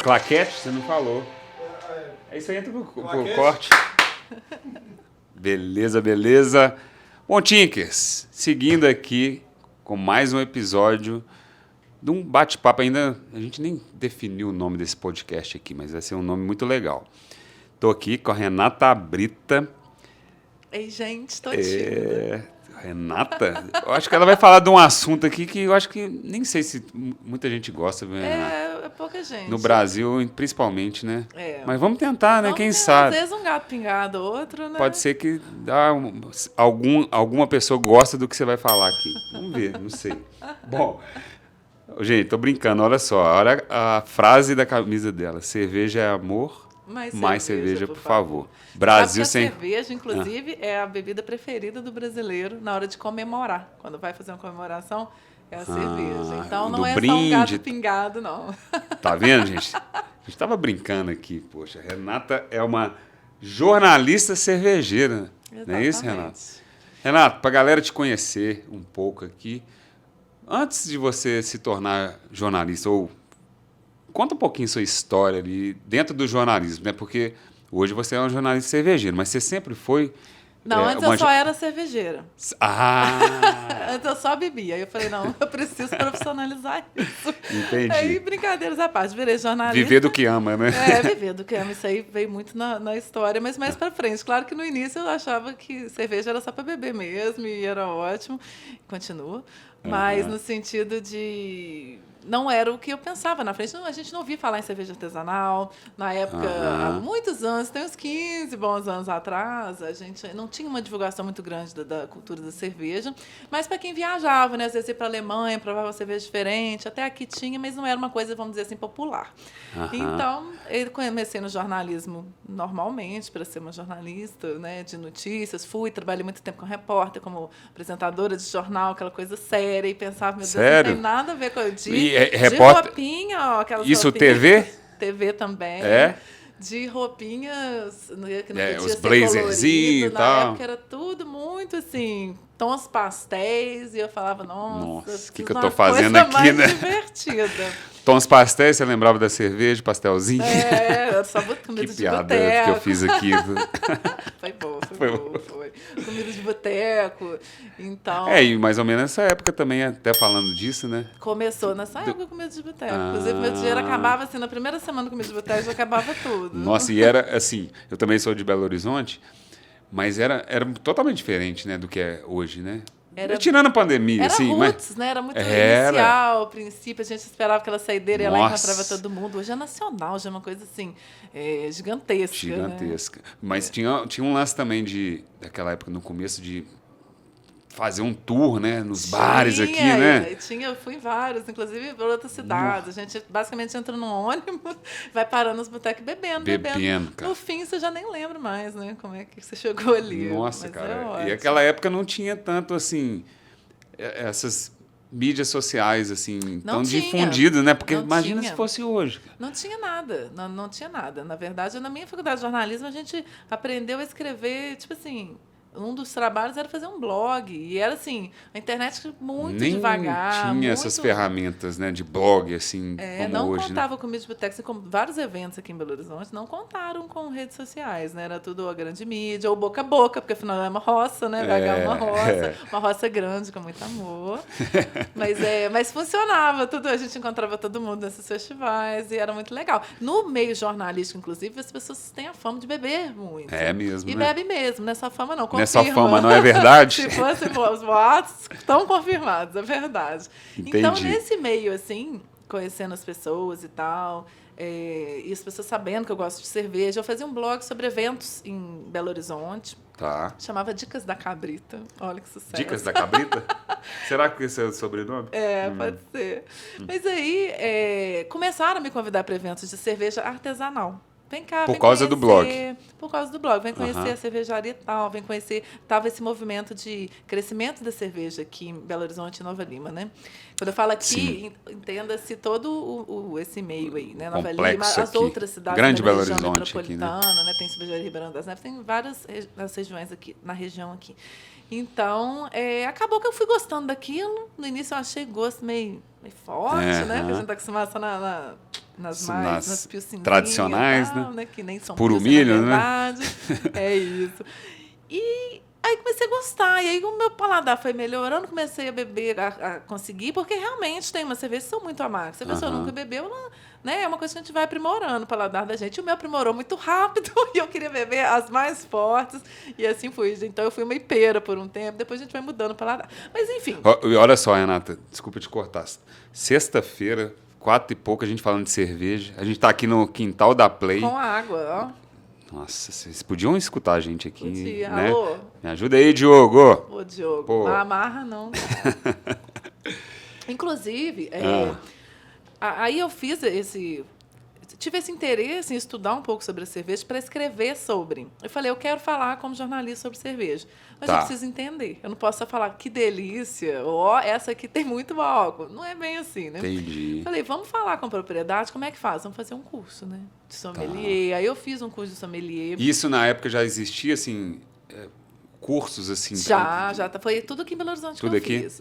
Claquete, você não falou. É isso aí, entra pro corte. Beleza, beleza. Bom, Tinkers, seguindo aqui com mais um episódio de um bate-papo. Ainda a gente nem definiu o nome desse podcast aqui, mas vai ser um nome muito legal. Estou aqui com a Renata Brita. Ei, gente, tô tímida. Renata, eu acho que ela vai falar de um assunto aqui que eu acho que nem sei se muita gente gosta. É pouca gente. No Brasil, principalmente, né? É. Mas vamos tentar, né? Quem sabe? Às vezes um gato pingado, outro, né? Pode ser que alguma pessoa gosta do que você vai falar aqui. Vamos ver, não sei. Bom, gente, tô brincando, olha só. Olha a frase da camisa dela. Cerveja é amor, mais cerveja, por favor. Brasil sem... A cerveja, inclusive, é a bebida preferida do brasileiro na hora de comemorar. Quando vai fazer uma comemoração, é a cerveja. Então não é brinde. só um gato pingado, não. Tá vendo, gente? A gente tava brincando aqui, poxa. Renata é uma jornalista cervejeira. Exatamente. Não é isso, Renata? Renata, pra galera te conhecer um pouco aqui, antes de você se tornar jornalista, ou conta um pouquinho sua história ali dentro do jornalismo, né? Porque hoje você é um jornalista cervejeiro, mas você sempre foi... Não, antes eu só era cervejeira. Antes eu só bebia. Aí eu falei, não, eu preciso profissionalizar isso. Entendi. Aí, brincadeiras à parte, virei jornalista. Viver do que ama, né? Viver do que ama. Isso aí veio muito na história, mas mais pra frente. Claro que no início eu achava que cerveja era só pra beber mesmo e era ótimo. Continua. Mas no sentido de... Não era o que eu pensava na frente. Não, a gente não ouvia falar em cerveja artesanal. Na época, há muitos anos, tem uns 15 bons anos atrás, a gente não tinha uma divulgação muito grande da cultura da cerveja. Mas para quem viajava, né? Às vezes ia para a Alemanha, provava uma cerveja diferente. Até aqui tinha, mas não era uma coisa, vamos dizer assim, popular. Então, eu comecei no jornalismo normalmente, para ser uma jornalista, né, de notícias. Trabalhei muito tempo como repórter, como apresentadora de jornal, aquela coisa séria. E pensava, meu Deus, não tem nada a ver com o dia. De roupinha, ó, aquelas isso, roupinhas. TV? TV também. É? De roupinhas, que não podia os ser blazerzinhos e tal. Na época era tudo muito assim, tons pastéis, e eu falava, nossa, o que eu tô fazendo aqui, mais né? divertida. Tons pastéis, você lembrava da cerveja, pastelzinho? Eu só comida de piada boteco. que eu fiz aqui. Foi boa. Comida de boteco. Então... e mais ou menos nessa época também, até falando disso, né? Começou nessa época comida de boteco. Inclusive, meu dinheiro acabava assim, na primeira semana de comida de boteco, já acabava tudo. Nossa, e era assim, eu também sou de Belo Horizonte, mas era totalmente diferente, né, do que é hoje, né? Tirando a pandemia, era assim. Roots, né? Era muito inicial, ao princípio. A gente esperava aquela saideira e ela encontrava todo mundo. Hoje é nacional, já é uma coisa assim, gigantesca. Gigantesca. Né? Mas tinha um lance também daquela época, no começo, de fazer um tour, né? Nos bares aqui, né? Eu fui em vários, inclusive para outras cidades. A gente basicamente entra num ônibus, vai parando nos botecos bebendo. Cara. No fim, você já nem lembra mais, né? Como é que você chegou ali. Nossa, cara. E aquela época não tinha tanto, assim, essas mídias sociais, assim, tão difundidas, né? Porque imagina se fosse hoje. Não tinha nada. Não tinha nada. Na verdade, na minha faculdade de jornalismo, a gente aprendeu a escrever, tipo assim... Um dos trabalhos era fazer um blog. E era assim, a internet muito devagar. Tinha essas ferramentas, né, de blog, assim, como não hoje. Contava com mídia de boteco, assim, como vários eventos aqui em Belo Horizonte não contaram com redes sociais, né? Era tudo a grande mídia, ou boca a boca, porque afinal é uma roça, né? BH é uma roça, uma roça grande, com muito amor. Mas funcionava, a gente encontrava todo mundo nesses festivais e era muito legal. No meio jornalístico, inclusive, as pessoas têm a fama de beber muito. É mesmo, e bebe mesmo, não é só fama, não. Não é só fama, não é verdade? Se fosse os boatos, estão confirmados, é verdade. Entendi. Então, nesse meio, assim, conhecendo as pessoas e tal, e as pessoas sabendo que eu gosto de cerveja, eu fazia um blog sobre eventos em Belo Horizonte. Tá. Chamava Dicas da Cabrita. Olha que sucesso. Dicas da Cabrita? Será que esse é o sobrenome? Pode ser. Mas aí, começaram a me convidar para eventos de cerveja artesanal. vem cá, Por vem causa do blog. Por causa do blog. Vem conhecer Aham. a cervejaria tal, vem conhecer... Tava esse movimento de crescimento da cerveja aqui em Belo Horizonte e Nova Lima, né? Quando eu falo aqui, entenda-se todo esse meio aí, né? Nova Lima, Complexo as aqui. outras cidades Grande da Belo região Horizonte aqui, né? metropolitana, né? Tem cervejaria Ribeirão das Neves, tem várias nas regiões aqui, na região aqui. Então, acabou que eu fui gostando daquilo. No início eu achei gosto meio forte, né? Que a gente tá acostumado só nas pilsinzinhas tradicionais, e tal, né? Que nem são Puro pilsen, milho, na verdade. É isso. E aí comecei a gostar. E aí o meu paladar foi melhorando, comecei a beber, a conseguir, porque realmente tem umas cervejas que são muito amargas. Se a pessoa nunca bebeu, ela, né, é uma coisa que a gente vai aprimorando o paladar da gente. O meu aprimorou muito rápido e eu queria beber as mais fortes. E assim fui. Então eu fui uma hipeira por um tempo, depois a gente vai mudando o paladar. Mas enfim. Olha só, Renata, desculpa te cortar. Sexta-feira, 4 e pouco, a gente falando de cerveja. A gente tá aqui no quintal da Play. Com água, ó. Nossa, vocês podiam escutar a gente aqui, Podia. né? Alô? Me ajuda aí, Diogo. Ô, Diogo, Pô. não amarra, não. Inclusive, aí eu tive esse interesse em estudar um pouco sobre a cerveja para escrever sobre. Eu falei, eu quero falar como jornalista sobre cerveja, mas eu preciso entender. Eu não posso só falar, que delícia, ou essa aqui tem muito álcool. Não é bem assim, né? Entendi. Falei, vamos falar com propriedade, como é que faz? Vamos fazer um curso, né? De sommelier. Aí eu fiz um curso de sommelier. Isso na época já existia, assim, cursos, assim? Já. Foi tudo aqui em Belo Horizonte Tudo que eu aqui? fiz.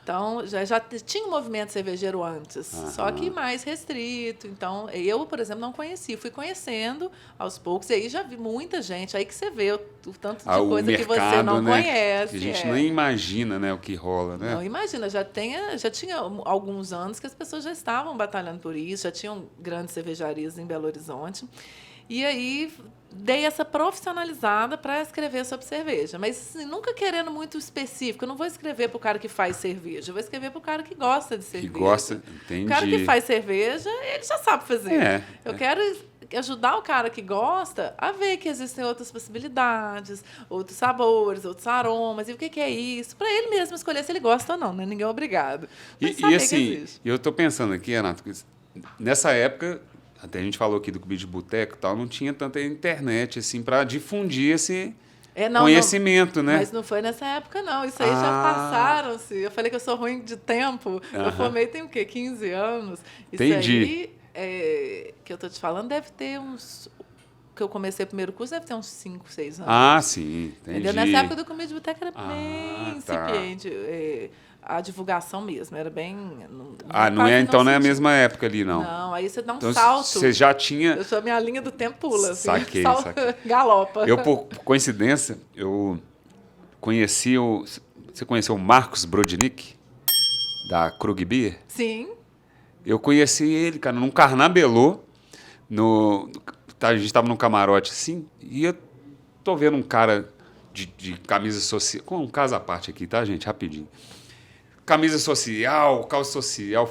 Então, já tinha um movimento cervejeiro antes, só que mais restrito. Então, eu, por exemplo, não conhecia. Fui conhecendo aos poucos. E aí já vi muita gente. Aí que você vê o tanto de coisa mercado, que você não né? conhece. Que a gente nem imagina, né, o que rola, né? Não, imagina, já tinha alguns anos que as pessoas já estavam batalhando por isso, já tinham grandes cervejarias em Belo Horizonte. E aí dei essa profissionalizada para escrever sobre cerveja, mas assim, nunca querendo muito específico. Eu não vou escrever para o cara que faz cerveja, eu vou escrever para o cara que gosta de cerveja. Que gosta, entendi. O cara que faz cerveja, ele já sabe fazer. Eu quero ajudar o cara que gosta a ver que existem outras possibilidades, outros sabores, outros aromas, e o que é isso, para ele mesmo escolher se ele gosta ou não, né? Ninguém é obrigado. E assim, eu estou pensando aqui, Renato, nessa época, até a gente falou aqui do Clube de Boteco e tal, não tinha tanta internet assim para difundir esse conhecimento, né? Mas não foi nessa época, não. Isso aí já passaram-se. Eu falei que eu sou ruim de tempo. Eu formei tem o quê? 15 anos. Isso Entendi. aí, que eu tô te falando, deve ter uns... Que eu comecei o primeiro curso, deve ter uns 5, 6 anos. Ah, sim, entendi. Entendeu? Nessa época do Comida de Boteco era bem incipiente. A divulgação mesmo, era bem... Então não é a mesma época ali, não. Não, aí você dá um salto. Você já tinha... A minha linha do tempo pula. Assim, saquei. Galopa. Eu, por coincidência, eu conheci Você conheceu o Marcos Brodnik, da Krug Beer? Sim. Eu conheci ele, cara, num Carnabelô. A gente estava num camarote assim, e eu tô vendo um cara de camisa social... Com um caso à parte aqui, tá, gente? Rapidinho. Camisa social, calça social,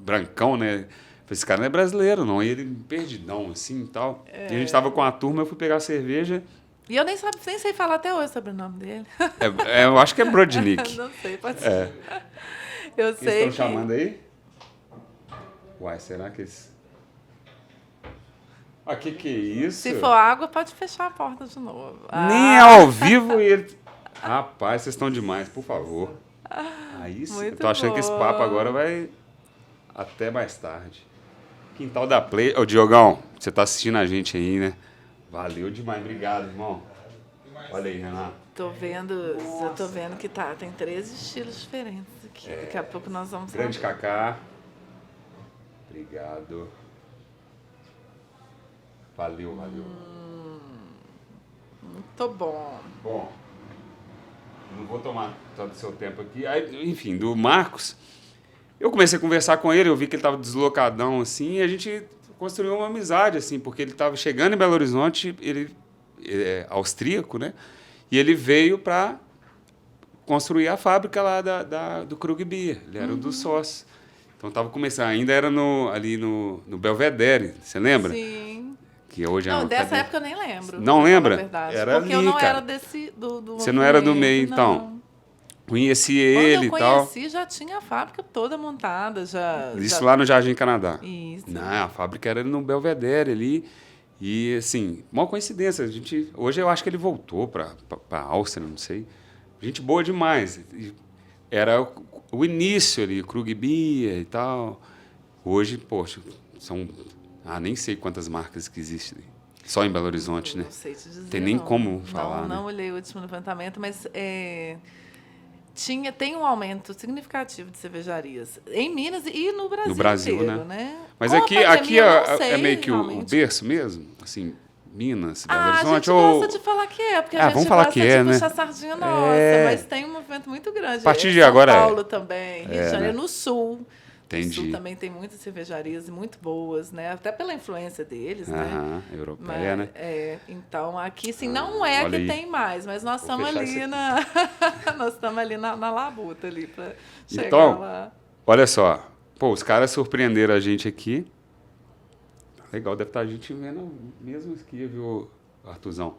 brancão, né? Falei, esse cara não é brasileiro, não. E ele perdidão, assim, e tal. E a gente tava com a turma, eu fui pegar cerveja. E eu nem sei falar até hoje sobre o nome dele. Eu acho que é Brodnik. Não sei, pode ser. Eu sei. Eles estão chamando aí? Uai, será que eles... Que é isso? Se for água, pode fechar a porta de novo. Nem é ao vivo e ele... Rapaz, vocês estão demais, por favor. Aí sim. Eu tô achando que esse papo agora vai até mais tarde. Quintal da Play. Ô, Diogão, você tá assistindo a gente aí, né? Valeu demais. Obrigado, irmão. Olha aí, Renato. Eu tô vendo que tem 13 estilos diferentes aqui. Daqui a pouco nós vamos... Grande Cacá. Obrigado. Valeu. Muito bom. Bom, não vou tomar todo o seu tempo aqui. Aí, enfim, do Marcos, eu comecei a conversar com ele, eu vi que ele estava deslocadão, assim, e a gente construiu uma amizade, assim, porque ele estava chegando em Belo Horizonte, ele é austríaco, né? E ele veio para construir a fábrica lá do Krug Beer, ele era um dos sócios. Então estava começando, ainda era ali no Belvedere, você lembra? Sim. Que hoje não, dessa época eu nem lembro. Não lembra? Verdade, era porque ali, eu não cara. era do Você não era do meio, então. Conheci Quando ele eu e tal. conheci, já tinha a fábrica toda montada. Isso lá no Jardim Canadá. Isso. Não, a fábrica era no Belvedere ali. E, assim, uma coincidência. Hoje eu acho que ele voltou para a Áustria, não sei. Gente boa demais. E era o início ali, Krug Bia e tal. Hoje, poxa, são... nem sei quantas marcas que existem. Só em Belo Horizonte, né? Não sei te dizer. Tem nem como falar, Não né? olhei o último levantamento, mas tem um aumento significativo de cervejarias em Minas e no Brasil inteiro, né? Mas Com a aqui pandemia, eu não sei, é meio que o realmente. berço mesmo? Assim, Minas, Belo A Horizonte? gente gosta de falar que é, porque a gente vamos falar gosta que é, de né? puxar sardinha nossa, É. mas tem um movimento muito grande. A partir de São agora Paulo também, Rio de Janeiro, né? no Sul. Entendi. No Sul também tem muitas cervejarias muito boas, né? Até pela influência deles, né? Europeia, né? Então, aqui, sim, não é olha que aí. tem mais, mas nós estamos ali nós estamos ali na labuta ali para chegar então, lá. Olha só. Pô, os caras surpreenderam a gente aqui. Legal, deve estar a gente vendo mesmo aqui, viu, Artuzão?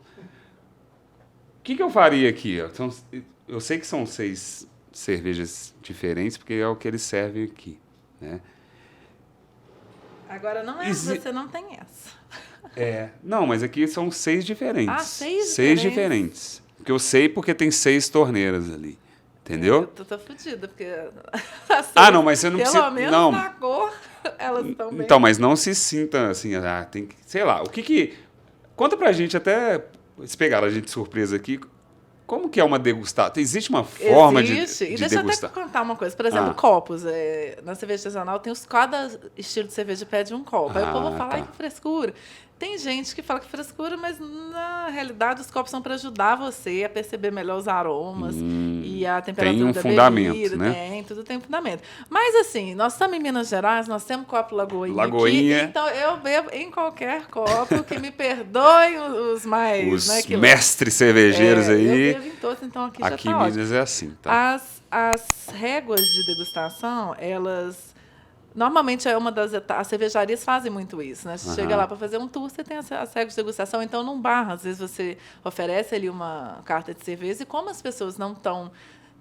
O que eu faria aqui? Eu sei que são 6 cervejas diferentes, porque é o que eles servem aqui, né? Agora, não é, você não tem essa. Não, mas aqui são 6 diferentes. 6 diferentes. Porque eu sei porque tem 6 torneiras ali. Entendeu? Tu tá fudida, porque... não, mas você não pelo precisa... Pelo menos não. na cor, elas estão bem... Então, mas não se sinta assim, tem que... Sei lá, o que... Conta pra gente, até eles pegaram a gente de surpresa aqui, como que é uma degustação? Existe uma forma de E deixa degustar? eu até contar uma coisa. Por exemplo, copos. Na cerveja artesanal, cada estilo de cerveja pede um copo. Aí o povo fala, ai, que frescura. Tem gente que fala que frescura, mas na realidade os copos são para ajudar você a perceber melhor os aromas e a temperatura tem um da fundamento, bebida. né? Tudo tem um fundamento. Mas assim, nós estamos em Minas Gerais, nós temos copo Lagoinha Lagoinha. aqui, então eu bebo em qualquer copo, que me perdoem os mais... Os né, mestres cervejeiros aí. Eu bebo em todos, então aqui já aqui tá em ótimo. Minas é assim, tá? As réguas de degustação, elas... Normalmente é uma das etapas. As cervejarias fazem muito isso, né? Você chega lá para fazer um tour, você tem as réguas de degustação. Então, num bar, às vezes você oferece ali uma carta de cerveja e como as pessoas não estão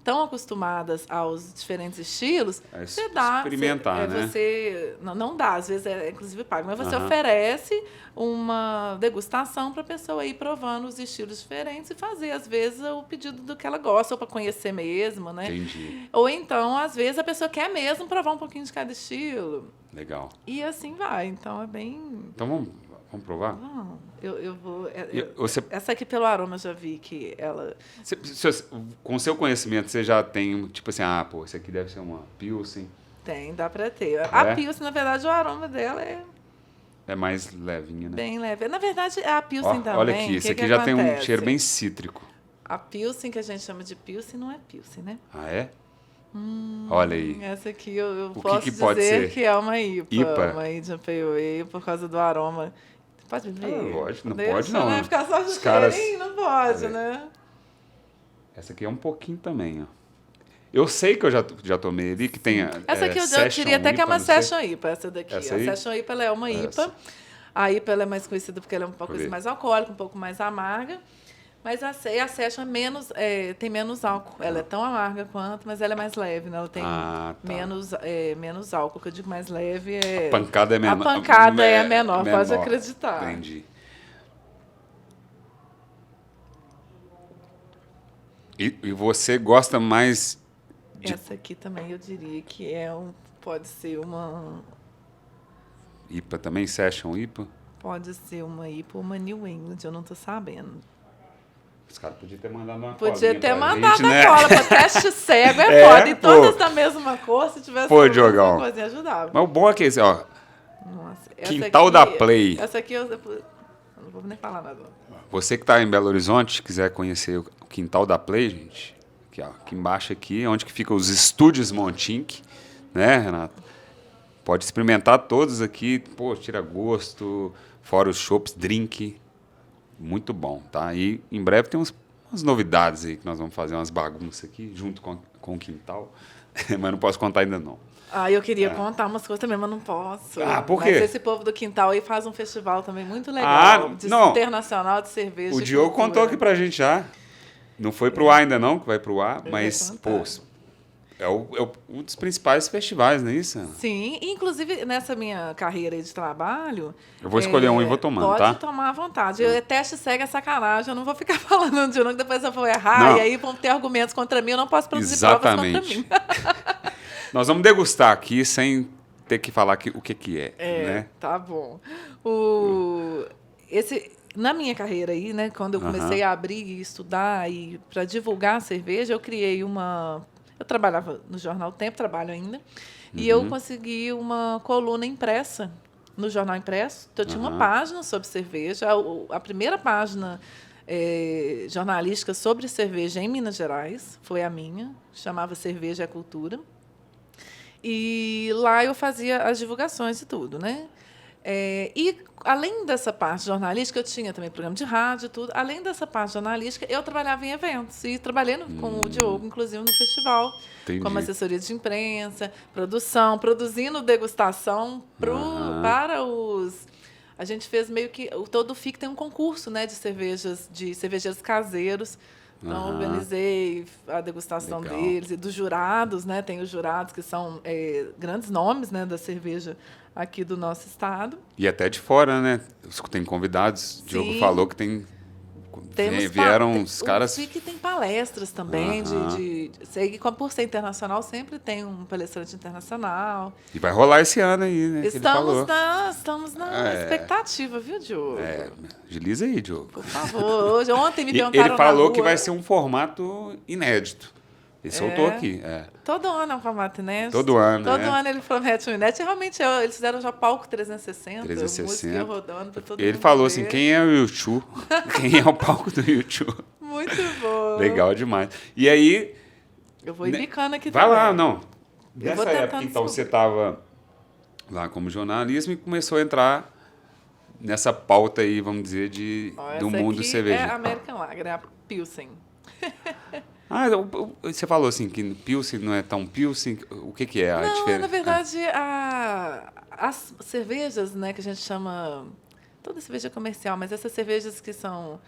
tão acostumadas aos diferentes estilos, você dá... experimentar, né? Você não dá, às vezes inclusive pago, mas você oferece uma degustação para a pessoa ir provando os estilos diferentes e fazer, às vezes, o pedido do que ela gosta, ou para conhecer mesmo, né? Entendi. Ou então, às vezes, a pessoa quer mesmo provar um pouquinho de cada estilo. Legal. E assim vai. Então, é bem... Então, vamos provar? Não, eu vou... Essa aqui, pelo aroma, eu já vi que ela... Com o seu conhecimento, você já tem, tipo assim, esse aqui deve ser uma Pilsen. Tem, dá para ter. A Pilsen, na verdade, o aroma dela é mais levinha, né? Bem leve. Na verdade, a Pilsen também... Olha aqui, esse aqui já tem um cheiro bem cítrico. A Pilsen, que a gente chama de Pilsen, não é Pilsen, né? É? Olha aí. Essa aqui eu posso dizer que é uma IPA. Uma Indian Pale Ale, por causa do aroma. Pode ver? Lógico, não pode não. Né? Ficar só de cheirinho, não pode, né? Essa aqui é um pouquinho também, ó. Eu sei que eu já tomei ali, que tem essa aqui eu diria até que é uma Session IPA, essa daqui. A Session IPA ela é uma IPA. A IPA ela é mais conhecida porque ela é um pouco mais alcoólica, um pouco mais amarga. Mas a Session tem menos álcool. Ela é tão amarga quanto, mas ela é mais leve, né? Ela tem menos álcool, que eu digo mais leve. A pancada é menor. A pancada é menor, pode acreditar. Entendi. E você gosta mais... Essa aqui também eu diria que pode ser uma... IPA também? Session IPA? Pode ser uma IPA ou uma New England, eu não estou sabendo. Os caras podiam ter mandado uma Podia ter mandado gente, né? Cola para teste cego, foda. E todas da mesma cor, se tivesse Diogão. uma coisinha, ajudava. Mas o bom é que esse, ó. Nossa, Quintal da Play. Essa aqui eu não vou nem falar nada. Você que está em Belo Horizonte, quiser conhecer o Quintal da Play, gente, aqui embaixo aqui, onde que ficam os estúdios Montink, né, Renato? Pode experimentar todos aqui, tira gosto, fora os chopps, drink, muito bom, tá? E em breve tem umas novidades aí que nós vamos fazer, umas bagunças aqui, junto com o Quintal, mas não posso contar ainda não. Eu queria contar umas coisas também, mas não posso. Por quê? Mas esse povo do Quintal aí faz um festival também muito legal, internacional de cerveja. O Diogo contou aqui pra gente já. Não foi pro ar ainda não, que vai pro ar, É mas, pô, fantástico. um dos principais festivais, não é isso? Sim, e, inclusive nessa minha carreira aí de trabalho, Eu vou escolher um e vou tomando, pode tá? tomar à vontade. Teste cega é sacanagem, eu não vou ficar falando de um que depois eu vou errar, e Não, aí vão ter argumentos contra mim, eu não posso produzir provas contra exatamente. mim. Nós vamos degustar aqui sem ter que falar o que que é, né? Tá bom. Na minha carreira aí, né, quando eu comecei a abrir e estudar e para divulgar a cerveja, eu criei uma. Eu trabalhava no Jornal Tempo, trabalho ainda, e eu consegui uma coluna impressa no Jornal Impresso. Então, eu tinha uma página sobre cerveja, a primeira página jornalística sobre cerveja em Minas Gerais foi a minha, chamava Cerveja é Cultura. E lá eu fazia as divulgações e tudo, né? E, além dessa parte jornalística, eu tinha também programa de rádio e tudo. Além dessa parte jornalística, eu trabalhava em eventos. E trabalhei com o Diogo, inclusive, no festival. Entendi. Como assessoria de imprensa, produção, produzindo degustação para os... A gente fez meio que... Todo o FIC tem um concurso, né, de cervejeiros caseiros. Então, organizei a degustação Legal. deles e dos jurados, né? Tem os jurados que são grandes nomes, né, da cerveja aqui do nosso estado. E até de fora, né? Tem convidados. O Diogo Sim. falou que vieram os caras... O FIC tem palestras também, sei que por ser internacional, sempre tem um palestrante internacional. E vai rolar esse ano aí, né? Que ele falou. Estamos na expectativa, viu, Diogo? Agiliza aí, Diogo. Por favor. Ontem me E perguntaram ele falou na rua. que vai ser um formato inédito. Ele soltou aqui. Todo ano é um formato inédito. Todo ano, Todo ano ele promete um inédito. E realmente, eles fizeram já palco 360. 360. Música rodando para todo Ele mundo falou ver. assim, quem é o YouTube? Quem é o palco do YouTube? Muito bom. Legal demais. E aí... Eu vou ir bicando aqui Vai também. lá, não. Eu Nessa vou época, tentando então, subir. você estava lá como jornalismo e começou a entrar nessa pauta aí, vamos dizer, Ó, do essa mundo aqui cervejeiro. é American Lager, é a Pilsen. Você falou assim que Pilsen não é tão Pilsen. O que que é a Não, diferença? na verdade, as cervejas, né, que a gente chama... Toda cerveja comercial, mas essas cervejas que são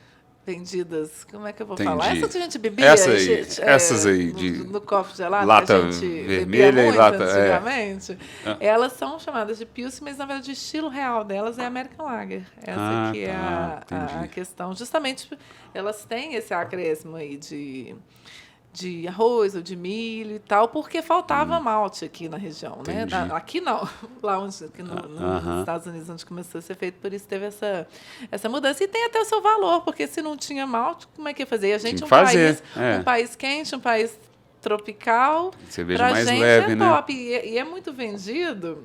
vendidas... Como é que eu vou falar? Entendi. Essas que a gente bebia... Essas aí no copo gelado, lata que a gente vermelha bebia e muito lata... antigamente. Elas são chamadas de Pilsen, mas, na verdade, o estilo real delas é American Lager. Essa aqui é a entendi. questão. Justamente, elas têm esse acréscimo aí de arroz ou de milho e tal, porque faltava malte aqui na região, né? Entendi. Aqui não, lá onde, aqui nos Estados Unidos, onde começou a ser feito, por isso teve essa mudança. E tem até o seu valor, porque se não tinha malte, como é que ia fazer? E a gente, Tinha que fazer, um país quente, um país tropical, Cerveja pra mais gente leve, é né? top. E é muito vendido...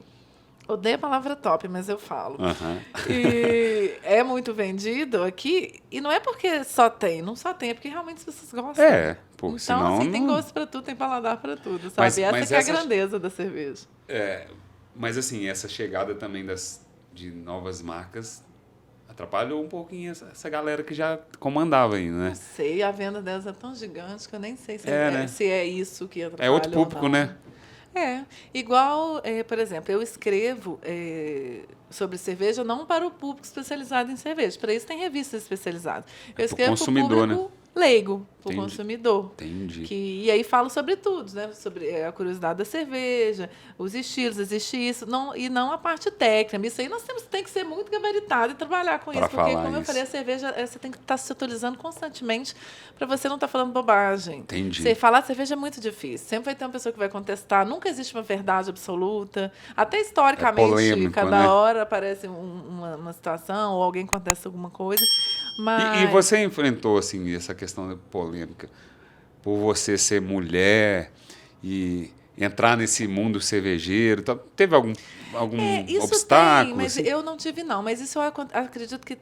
Odeio a palavra top, mas eu falo. E é muito vendido aqui, e não é porque não só tem, é porque realmente as pessoas gostam. Pô, Então, senão assim, tem não... gosto para tudo, tem paladar para tudo, sabe? Mas Essa que é a essa- grandeza da cerveja. Mas assim, essa chegada também de novas marcas atrapalhou um pouquinho essa galera que já comandava aí, né? Não sei, a venda delas é tão gigante que eu nem sei né? se é isso que atrapalha É outro ou público, não. né? Igual, por exemplo, eu escrevo sobre cerveja não para o público especializado em cerveja. Para isso tem revistas especializadas. Eu escrevo para o consumidor, público leigo, para o Entendi. consumidor. Entendi. E aí falo sobre tudo, né? Sobre a curiosidade da cerveja, os estilos, existe isso, e não a parte técnica. Isso aí tem que ser muito gabaritado e trabalhar com Pra isso, porque, falar como eu isso. falei, a cerveja você tem que estar se atualizando constantemente para você não estar falando bobagem. Entendi. Você falar de cerveja é muito difícil. Sempre vai ter uma pessoa que vai contestar. Nunca existe uma verdade absoluta. Até historicamente, polêmico, cada né? hora aparece uma situação ou alguém contesta alguma coisa. Mas... E você enfrentou, assim, essa questão da polêmica por você ser mulher e entrar nesse mundo cervejeiro? Teve algum isso obstáculo? tem, mas assim? eu não tive, não. Mas isso eu acredito que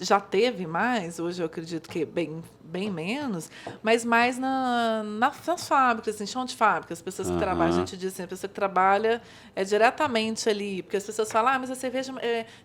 já teve mais, hoje eu acredito que bem menos, mas mais nas fábricas, em chão de fábrica, as pessoas que trabalham, a gente diz assim, a pessoa que trabalha diretamente ali, porque as pessoas falam, mas a cerveja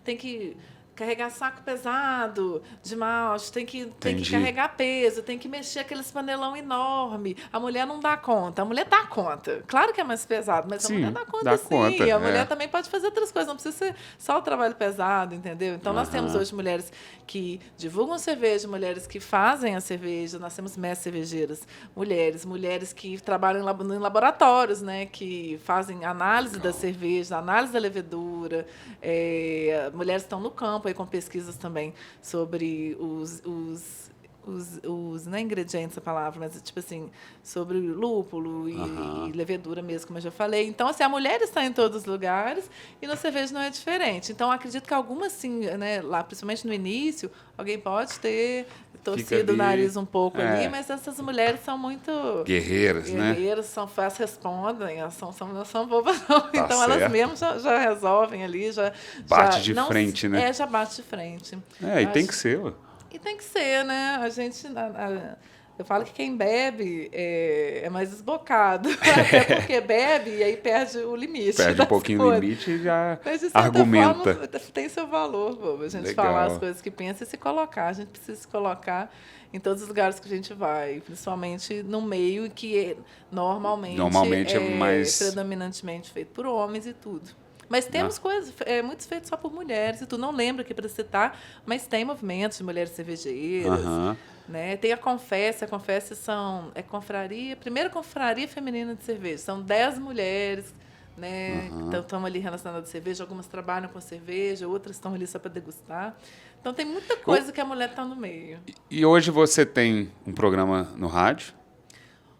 tem que carregar saco pesado de malte, tem que Entendi. carregar peso, tem que mexer aqueles panelão enorme. A mulher não dá conta. A mulher dá conta. Claro que é mais pesado, mas a Sim, mulher dá conta dá sim. conta, A mulher é. também pode fazer outras coisas, não precisa ser só o trabalho pesado, entendeu? Então, nós temos hoje mulheres que divulgam cerveja, mulheres que fazem a cerveja, nós temos mestres cervejeiras, mulheres que trabalham em laboratórios, né, que fazem análise da cerveja, análise da levedura, mulheres estão no campo aí com pesquisas também sobre não é ingredientes a palavra, mas tipo assim, sobre lúpulo e levedura mesmo, como eu já falei. Então, assim, a mulher está em todos os lugares e na cerveja não é diferente. Então, acredito que algumas, sim, né, lá, principalmente no início, alguém pode ter torcido o nariz um pouco ali, mas essas mulheres são muito guerreiras, né? elas respondem, elas não são bobas, não. Tá então, certo. elas mesmas já resolvem ali, bate de frente, né? Já bate de frente. E tem que ser, ué. E tem que ser, né? A gente. Eu falo que quem bebe é mais desbocado. Até porque bebe e aí perde o limite. Perde um pouquinho o limite e já mas, de certa argumenta. Forma, tem seu valor, bobo, a gente Legal. falar as coisas que pensa e se colocar. A gente precisa se colocar em todos os lugares que a gente vai, principalmente no meio que normalmente é mais predominantemente feito por homens e tudo. Mas temos coisas, muitos feitos só por mulheres, e tu não lembra aqui para citar, mas tem movimentos de mulheres cervejeiras, né? Tem a Confesse confraria, primeira confraria feminina de cerveja, são 10 mulheres, né? Então, estão ali relacionadas à cerveja, algumas trabalham com cerveja, outras estão ali só para degustar. Então, tem muita coisa que a mulher está no meio. E hoje você tem um programa no rádio?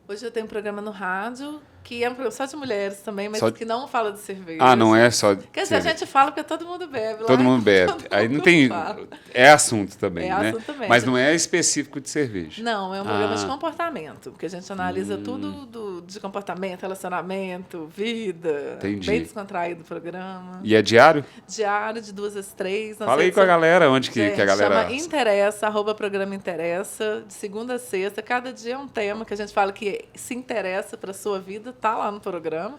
Hoje eu tenho um programa no rádio, que é um programa só de mulheres também, mas que não fala de cerveja. Ah, não é só de Quer dizer, a gente fala porque todo mundo bebe. Todo mundo bebe. Aí não tem... É assunto também, né? Assunto também. Mas não é específico de cerveja. Não, é um programa de comportamento, porque a gente analisa tudo de comportamento, relacionamento, vida. Entendi. Bem descontraído o programa. E é diário? Diário, de 2 às 3. Fala aí com a galera, onde que a galera... Chama Interessa, @programa Interessa, de segunda a sexta. Cada dia é um tema que a gente fala que se interessa para a sua vida, tá lá no programa.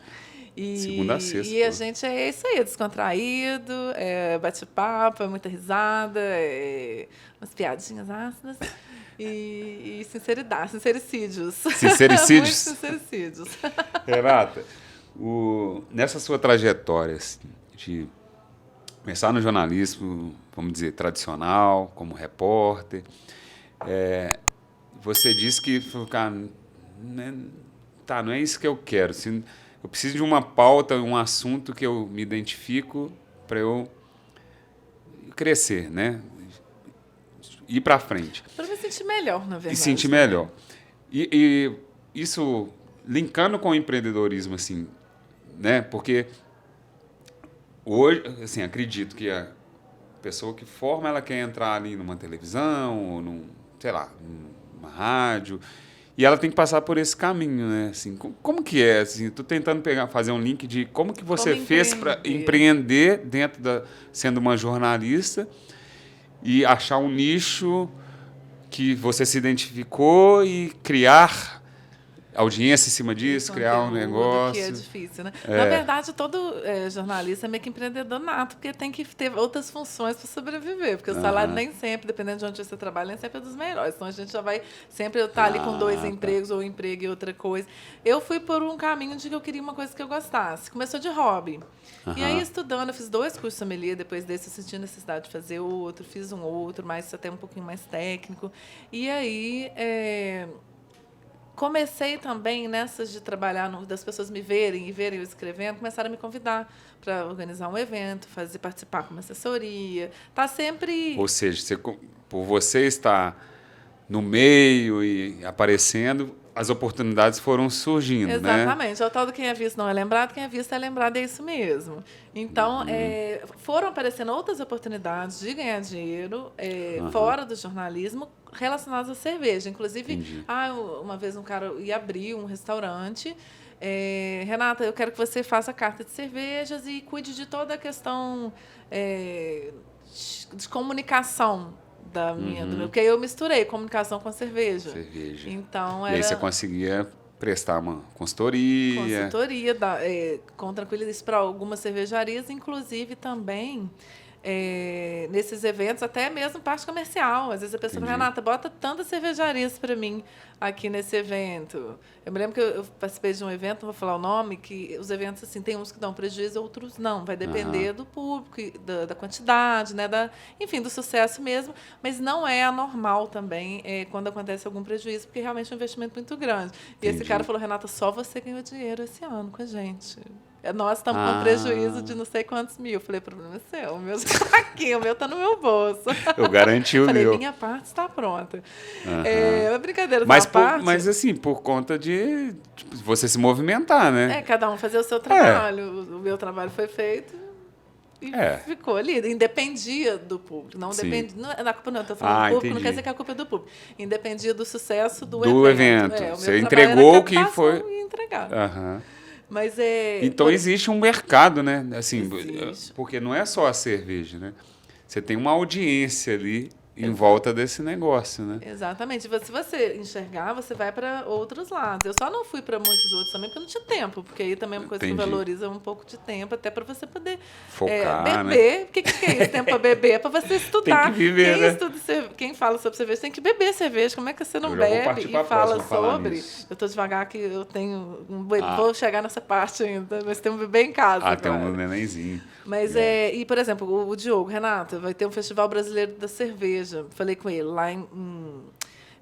Segunda a sexta. E a gente é isso aí, é descontraído, bate-papo, é muita risada, umas piadinhas ácidas e sincericídios. Sincericídios? Muitos sincericídios. Renata, nessa sua trajetória assim, de começar no jornalismo, vamos dizer, tradicional, como repórter, você disse que, cara, não é isso que eu quero. Assim, eu preciso de uma pauta, um assunto que eu me identifico para eu crescer, né? Ir para frente. Para me sentir melhor, na verdade. E sentir melhor. E isso, linkando com o empreendedorismo, assim, né? Porque hoje, assim, acredito que a pessoa que forma, ela quer entrar ali numa televisão, ou numa rádio, e ela tem que passar por esse caminho, né? Assim, como que é? Assim, tô tentando fazer um link de como que você fez para empreender sendo uma jornalista e achar um nicho que você se identificou e criar audiência em cima disso, criar um negócio. Que é difícil, né? Na verdade, todo jornalista é meio que empreendedor nato, porque tem que ter outras funções para sobreviver, porque o salário nem sempre, dependendo de onde você trabalha, nem sempre é dos melhores. Então, a gente já vai sempre estar ali com 2 empregos, ou um emprego e outra coisa. Eu fui por um caminho de que eu queria uma coisa que eu gostasse. Começou de hobby. E aí, estudando, eu fiz 2 cursos de sommelier, depois desse eu senti a necessidade de fazer outro, fiz um outro, mas até um pouquinho mais técnico. E aí... comecei também nessas de trabalhar, das pessoas me verem e verem eu escrevendo, começaram a me convidar para organizar um evento, participar com uma assessoria. Tá sempre... Ou seja, por você estar no meio e aparecendo, as oportunidades foram surgindo, Exatamente. né? É o tal do quem é visto não é lembrado, quem é visto é lembrado, é isso mesmo. Então, foram aparecendo outras oportunidades de ganhar dinheiro fora do jornalismo relacionadas à cerveja. Inclusive, uma vez um cara ia abrir um restaurante. Renata, eu quero que você faça a carta de cervejas e cuide de toda a questão de comunicação porque eu misturei comunicação com cerveja. Então, e aí você conseguia prestar uma consultoria. Com tranquilidade para algumas cervejarias, inclusive também nesses eventos, até mesmo parte comercial. Às vezes a pessoa fala, Renata, bota tantas cervejarias para mim aqui nesse evento. Eu me lembro que eu participei de um evento, não vou falar o nome, que os eventos assim, tem uns que dão prejuízo, outros não. Vai depender do público, da quantidade, né, enfim, do sucesso mesmo. Mas não é anormal também quando acontece algum prejuízo, porque realmente é um investimento muito grande. E esse cara falou, Renata, só você ganhou dinheiro esse ano com a gente. Nós estamos com prejuízo de não sei quantos mil. Eu falei, problema é seu, o meu está aqui, o meu está no meu bolso. Eu garanti o falei, meu. Minha parte está pronta. Brincadeira da parte. Mas assim, por conta de você se movimentar, né? Cada um fazer o seu trabalho. O meu trabalho foi feito e ficou ali. Independia do público. Não dependia. Não, a culpa não, eu estou falando do público, não quer dizer que a culpa é do público. Independia do sucesso do evento. Você entregou o que foi. E entregar. Mas então existe um mercado, né? Assim, porque não é só a cerveja, né? Você tem uma audiência ali em volta desse negócio, né? Exatamente. Se você enxergar, você vai para outros lados. Eu só não fui para muitos outros também, porque eu não tinha tempo. Porque aí também é uma coisa que valoriza um pouco de tempo, até para você poder focar, beber. Né? O que é isso? Tempo para beber? É para você estudar. Tem que viver, quem fala sobre cerveja tem que beber cerveja. Como é que você não bebe e fala sobre? Eu estou devagar que eu tenho vou chegar nessa parte ainda, mas tem um bebê em casa. Tem um nenenzinho. Mas e por exemplo, o Diogo, Renato, vai ter um Festival Brasileiro da Cerveja. Falei com ele lá em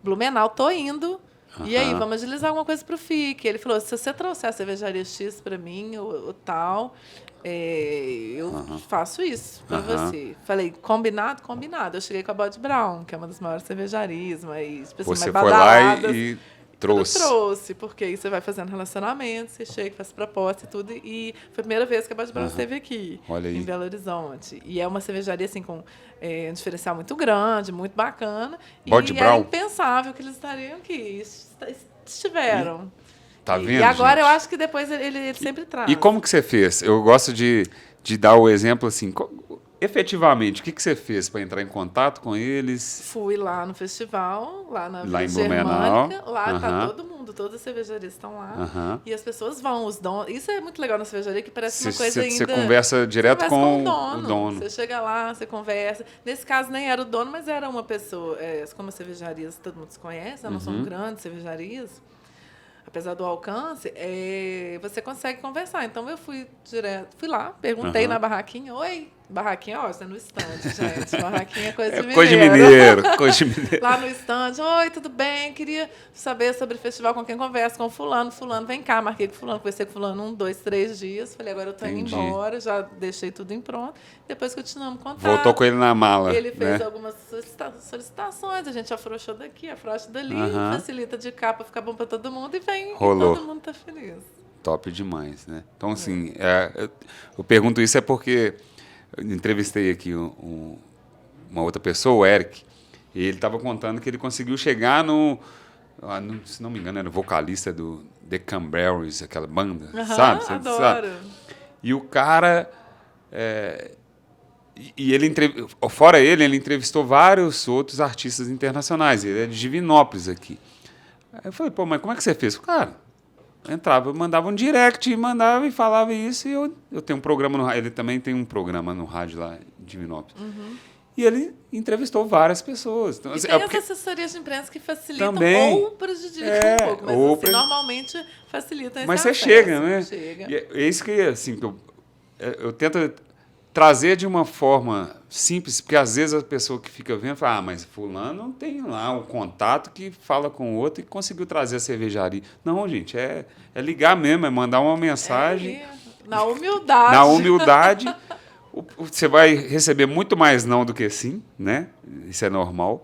Blumenau, tô indo. E aí, vamos agilizar alguma coisa para o FIC. Ele falou, se você trouxer a cervejaria X para mim, ou tal, eu faço isso para você. Falei, combinado? Combinado. Eu cheguei com a Bode Brown, que é uma das maiores cervejarias, mas tipo assim, você mais foi badaladas. Lá e trouxe. Trouxe, porque aí você vai fazendo relacionamento, você chega, faz proposta e tudo. E foi a primeira vez que a Bode Brown esteve aqui, em Belo Horizonte. E é uma cervejaria assim, com um diferencial muito grande, muito bacana. Bode Brown. Era impensável que eles estariam aqui. Estiveram. Tá vendo, e agora gente? eu acho que depois ele sempre traz. E como que você fez? Eu gosto de dar o exemplo assim. Efetivamente, o que você fez para entrar em contato com eles? Fui lá no festival, lá na Vila em Blumenau. Lá está todo mundo, todas as cervejarias estão lá. E as pessoas vão, os donos. Isso é muito legal na cervejaria, que parece uma coisa ainda... Você conversa direto com o dono. Você chega lá, você conversa. Nesse caso, nem era o dono, mas era uma pessoa. Como as cervejarias todo mundo se conhece, não são grandes cervejarias. Apesar do alcance, você consegue conversar. Então, eu fui lá, perguntei na barraquinha. Oi, barraquinha, ó, você é no stand, gente. Barraquinha é coisa de mineiro. Coisa de mineiro. Lá no stand, oi, tudo bem? Queria saber sobre o festival, com quem conversa, com fulano, vem cá, marquei com fulano, conversei com fulano 1, 2, 3 dias. Falei, agora eu tô indo embora, já deixei tudo em pronto. Depois continuamos contato. Voltou com ele na mala. Ele fez algumas solicitações, a gente afrouxou daqui, afrouxa dali, facilita de cá para ficar bom para todo mundo e vem. Rolou. E todo mundo tá feliz. Top demais, né? Então, assim, eu pergunto isso porque eu entrevistei aqui uma outra pessoa, o Eric, e ele estava contando que ele conseguiu chegar se não me engano, era o vocalista do The Cranberries, aquela banda, sabe? Você adoro. Sabe? E o cara... fora ele entrevistou vários outros artistas internacionais. Ele é de Divinópolis aqui. Aí eu falei, mas como é que você fez? Cara, eu mandava um direct, mandava e falava isso. E eu tenho um programa no rádio. Ele também tem um programa no rádio lá em Divinópolis. E ele entrevistou várias pessoas. Então, e tem as assessorias de imprensa que facilitam também, ou prejudicam um pouco. Mas assim, normalmente facilitam esse Mas você acesso, chega, né? Chega. E é isso que assim, eu tento trazer de uma forma simples, porque às vezes a pessoa que fica vendo fala, mas fulano tem lá um contato que fala com o outro e conseguiu trazer a cervejaria. Não, gente, é ligar mesmo, é mandar uma mensagem. Na humildade. Na humildade. Você vai receber muito mais não do que sim, né? Isso é normal.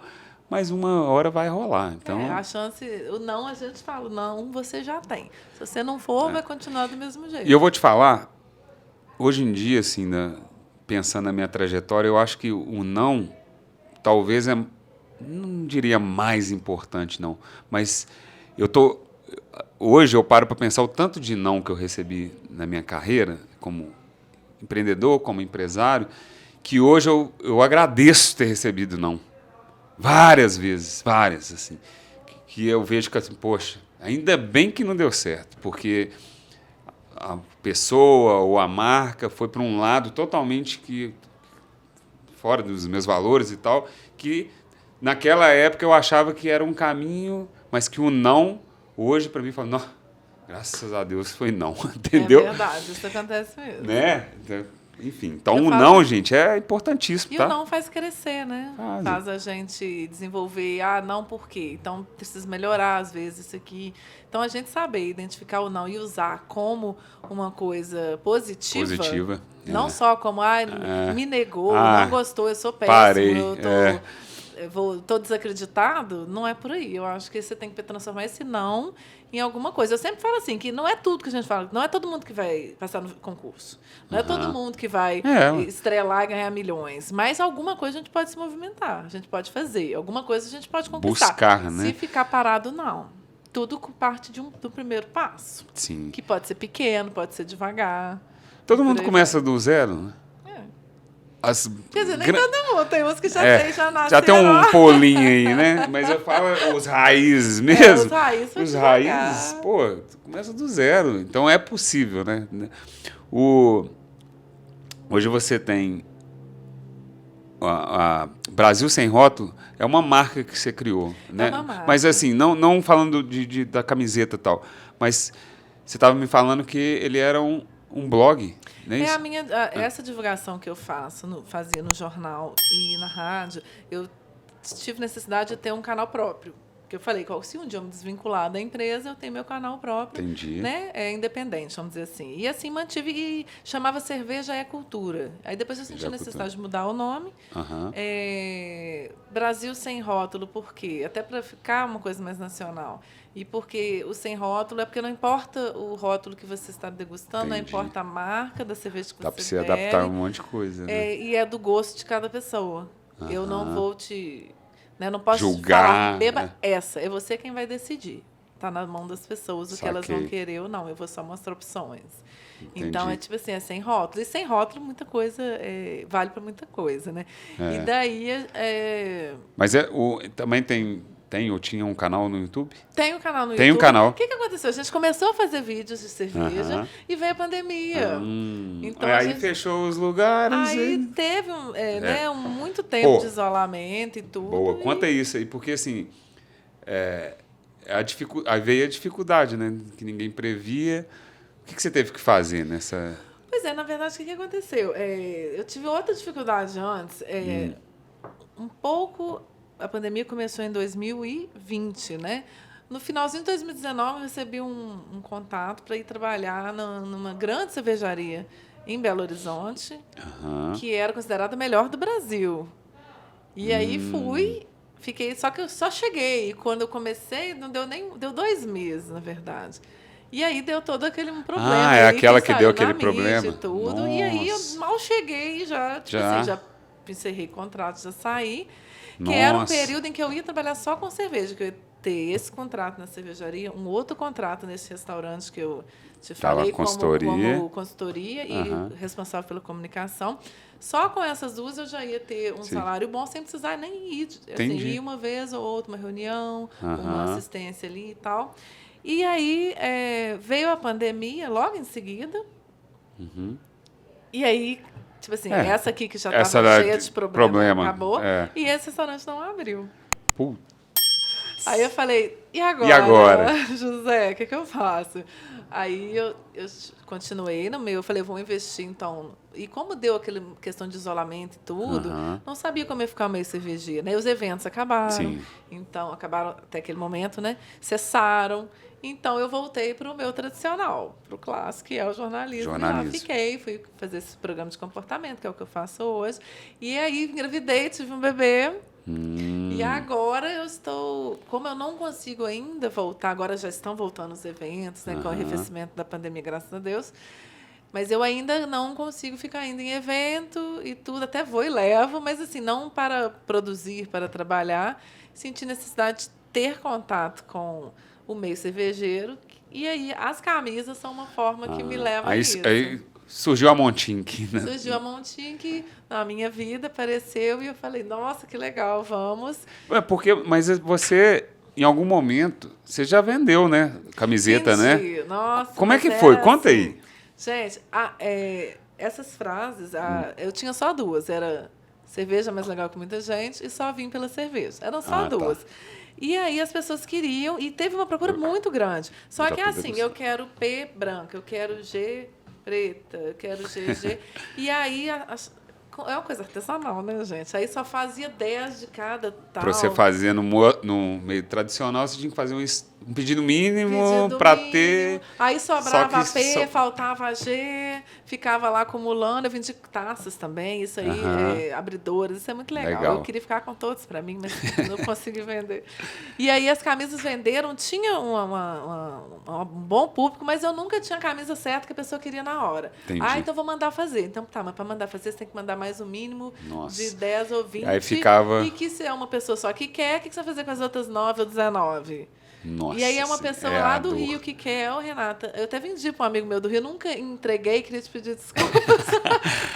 Mas uma hora vai rolar. Então... a chance... O não, a gente fala, não, você já tem. Se você não for, vai continuar do mesmo jeito. E eu vou te falar, hoje em dia, assim, pensando na minha trajetória, eu acho que o não talvez não diria mais importante, não. Mas hoje eu paro para pensar o tanto de não que eu recebi na minha carreira, como empreendedor, como empresário, que hoje eu agradeço ter recebido não. Várias vezes, assim. Que eu vejo que assim, poxa, ainda bem que não deu certo, porque a pessoa ou a marca foi para um lado totalmente que fora dos meus valores e tal, que naquela época eu achava que era um caminho, mas que o não, hoje, para mim, fala, não, graças a Deus foi não, entendeu? É verdade, isso acontece mesmo. Né? Enfim, então Eu o falo- não, gente, é importantíssimo, E tá? o não faz crescer, né? Faz. Faz a gente desenvolver, não por quê? Então, precisa melhorar, às vezes, isso aqui. Então, a gente saber identificar o não e usar como uma coisa positiva. Positiva. Não é. só como, me negou, Ah, não gostou, eu sou péssimo, parei, tô desacreditado. Não é por aí. Eu acho que você tem que transformar esse não em alguma coisa. Eu sempre falo assim, que não é tudo que a gente fala, não é todo mundo que vai passar no concurso. Não é todo mundo que vai estrelar e ganhar milhões. Mas alguma coisa a gente pode se movimentar, a gente pode fazer. Alguma coisa a gente pode conquistar. Buscar, né? Se ficar parado, não. Tudo parte do primeiro passo. Sim. Que pode ser pequeno, pode ser devagar. Todo mundo começa do zero, né? Quer dizer, nem todo mundo. Tem uns que já nasceram. Já tem um polinho aí, né? Mas eu falo os raízes mesmo. Os raízes, pô, começa do zero. Então é possível, né? Hoje você tem a Brasil Sem Rótulo, é uma marca que você criou, né? É uma marca. Mas assim, não falando da camiseta e tal, mas você estava me falando que ele era um blog, não é isso? Essa divulgação que eu fazia no jornal e na rádio, eu tive necessidade de ter um canal próprio. Que eu falei, se um dia eu me desvincular da empresa, eu tenho meu canal próprio. Entendi. Né? É independente, vamos dizer assim. E assim mantive, e chamava Cerveja é Cultura. Aí depois eu senti a necessidade de mudar o nome. Brasil Sem Rótulo, por quê? Até para ficar uma coisa mais nacional. E porque o sem rótulo é porque não importa o rótulo que você está degustando, não importa a marca da cerveja que Dá para você você adaptar a um monte de coisa, né? E é do gosto de cada pessoa. Eu não vou não posso julgar, falar, beba essa. É você quem vai decidir. Está na mão das pessoas o que elas vão querer ou não. Eu vou só mostrar opções. Entendi. Então, é tipo assim, é sem rótulo. E sem rótulo, muita coisa vale para muita coisa, né? E daí... Mas também tem ou tinha um canal no YouTube? Tem um canal no YouTube. Tem um canal. O que aconteceu? A gente começou a fazer vídeos de cerveja e veio a pandemia. Então, aí fechou os lugares. Aí teve muito tempo de isolamento e tudo. Boa, conta isso aí, porque assim, aí veio a dificuldade, né? Que ninguém previa. O que você teve que fazer nessa... Pois na verdade, o que aconteceu? Eu tive outra dificuldade antes. Um pouco... A pandemia começou em 2020, né? No finalzinho de 2019, eu recebi um contato para ir trabalhar numa grande cervejaria em Belo Horizonte, que era considerada a melhor do Brasil. E aí fiquei... Só que eu só cheguei. E quando eu comecei, não deu deu 2 meses, na verdade. E aí deu todo aquele problema. É aquela que deu aquele problema? E tudo. Nossa. E aí eu mal cheguei e já encerrei contrato, já saí. Que era um período em que eu ia trabalhar só com cerveja, que eu ia ter esse contrato na cervejaria, um outro contrato nesse restaurante que eu te falei como consultoria e responsável pela comunicação. Só com essas duas eu já ia ter um salário bom, sem precisar nem ir. Assim, ir uma vez ou outra, uma reunião, uma assistência ali e tal. E aí veio a pandemia logo em seguida. E aí... Tipo assim, essa aqui que já estava cheia de problema acabou. E esse restaurante não abriu. Putz. Aí eu falei, e agora? E agora? José, o que eu faço? Aí eu continuei no meu, eu falei, vou investir então. E como deu aquela questão de isolamento e tudo, não sabia como ia ficar o meio cervejeiro, né? Os eventos acabaram. Então, acabaram até aquele momento, né? Cessaram. Então, eu voltei para o meu tradicional, para o clássico, que é o jornalismo. E lá fiquei, fui fazer esse programa de comportamento, que é o que eu faço hoje. E aí, engravidei, tive um bebê. E agora eu estou... Como eu não consigo ainda voltar, agora já estão voltando os eventos, né, com o arrefecimento da pandemia, graças a Deus. Mas eu ainda não consigo ficar indo em evento e tudo. Até vou e levo, mas assim, não para produzir, para trabalhar. Senti necessidade de ter contato com o meio cervejeiro. E aí, as camisas são uma forma que me leva a isso. Aí surgiu a Montink, né? Surgiu a Montink na minha vida, apareceu e eu falei, nossa, que legal, vamos. Mas você, em algum momento, você já vendeu, né? Camiseta, Vendi. Né? Nossa, como é que foi? Conta aí. Gente, essas frases, eu tinha só duas, era cerveja é mais legal que muita gente, e só vim pela cerveja. Eram só duas. Tá. E aí as pessoas queriam, e teve uma procura muito grande. Só já que podemos- assim, eu quero P branca, eu quero G preta, eu quero GG. E aí é uma coisa artesanal, né, gente? Aí só fazia 10 de cada tal. Para você fazer no meio tradicional, você tinha que fazer um pedido mínimo Pedido para mínimo. ter. Aí sobrava Só que P, faltava G, ficava lá acumulando. Eu vendi taças também, isso aí, Aham. abridoras, isso é muito legal. Legal. Eu queria ficar com todos para mim, mas não consegui vender. E aí as camisas venderam, tinha um bom público, mas eu nunca tinha a camisa certa que a pessoa queria na hora. Entendi. Ah, então vou mandar fazer. Então tá, mas para mandar fazer você tem que mandar mais o mínimo Nossa. de 10 ou 20. Aí ficava- E que se é uma pessoa só que quer, o que você vai fazer com as outras 9 ou 19? Nossa, E aí é uma pessoa é lá a do dor. Rio que quer, Renata, eu até vendi para um amigo meu do Rio, nunca entreguei, queria te pedir desculpas.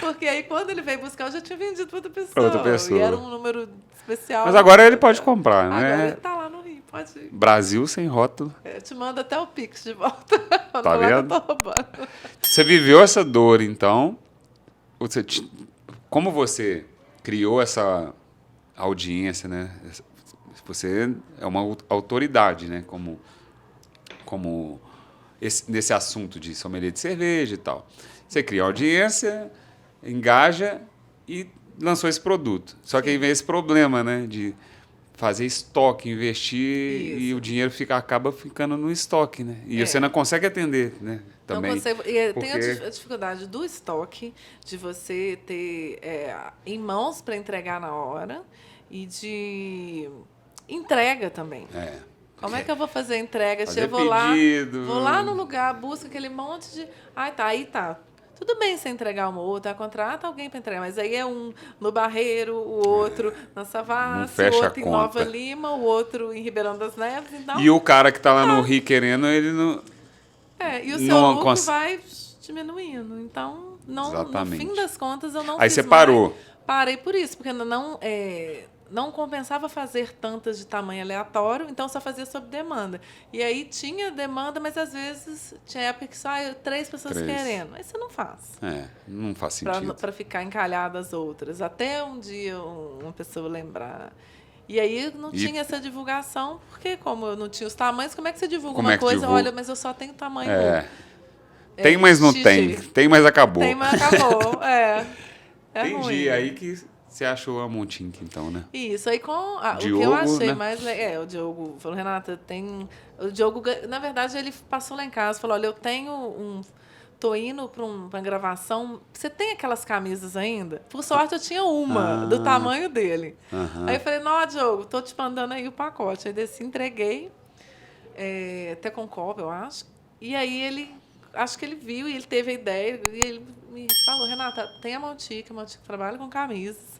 Porque aí quando ele veio buscar, eu já tinha vendido para outra pessoa. Pra outra pessoa. E era um número especial. Mas agora ele pode comprar, Agora né? ele tá lá no Rio, pode ir. Brasil sem rótulo. Eu te mando até o Pix de volta. Tá Lá eu vendo? tô roubando. Você viveu essa dor, então. Como você criou essa audiência, né? Você é uma autoridade, né? Como nesse assunto de sommelier de cerveja e tal. Você cria audiência, engaja e lançou esse produto. Só que aí vem esse problema, né? De fazer estoque, investir Isso. e o dinheiro acaba ficando no estoque, né? E você não consegue atender, né? Também. Não consigo, e porque- tem a dificuldade do estoque, de você ter em mãos para entregar na hora e de entrega também. Como é que eu vou fazer a entrega? Fazer Eu vou pedido. vou lá no lugar, busco aquele monte de... Ai, tá, aí tá. Tudo bem você entregar uma outra, contrata alguém para entregar, mas aí é um no Barreiro, o outro na Não Savassi, o fecha outro a em conta. Nova Lima, o outro em Ribeirão das Neves, então... E o cara que tá lá no Rio querendo, ele não. E o seu não lucro cons- vai diminuindo. Então, no Exatamente. fim das contas, eu não Aí fiz você parou. mais. Parei por isso, porque não compensava fazer tantas de tamanho aleatório, então só fazia sob demanda. E aí tinha demanda, mas às vezes tinha época que só 3 pessoas querendo. Aí você não faz. Não faz sentido. Para ficar encalhada as outras. Até um dia uma pessoa lembrar. E aí não tinha essa divulgação, porque como eu não tinha os tamanhos, como é que você divulga Como uma é que coisa? divulga? Olha, mas eu só tenho tamanho. Tem, mas não XG. tem. Tem, mas acabou. Tem, mas acabou. É Entendi. ruim. Aí que você achou a Montink, então, né? Isso, aí o que Diogo, eu achei né? mais legal. O Diogo falou, Renata, o Diogo, na verdade, ele passou lá em casa, falou, olha, eu tenho tô indo para uma gravação. Você tem aquelas camisas ainda? Por sorte, eu tinha uma, do tamanho dele. Aí eu falei, não, Diogo, tô te mandando aí o pacote. Aí desci, entreguei, até com copo, eu acho. E aí acho que ele viu e ele teve a ideia, e ele me falou, Renata, tem a Montiki trabalha com camisas.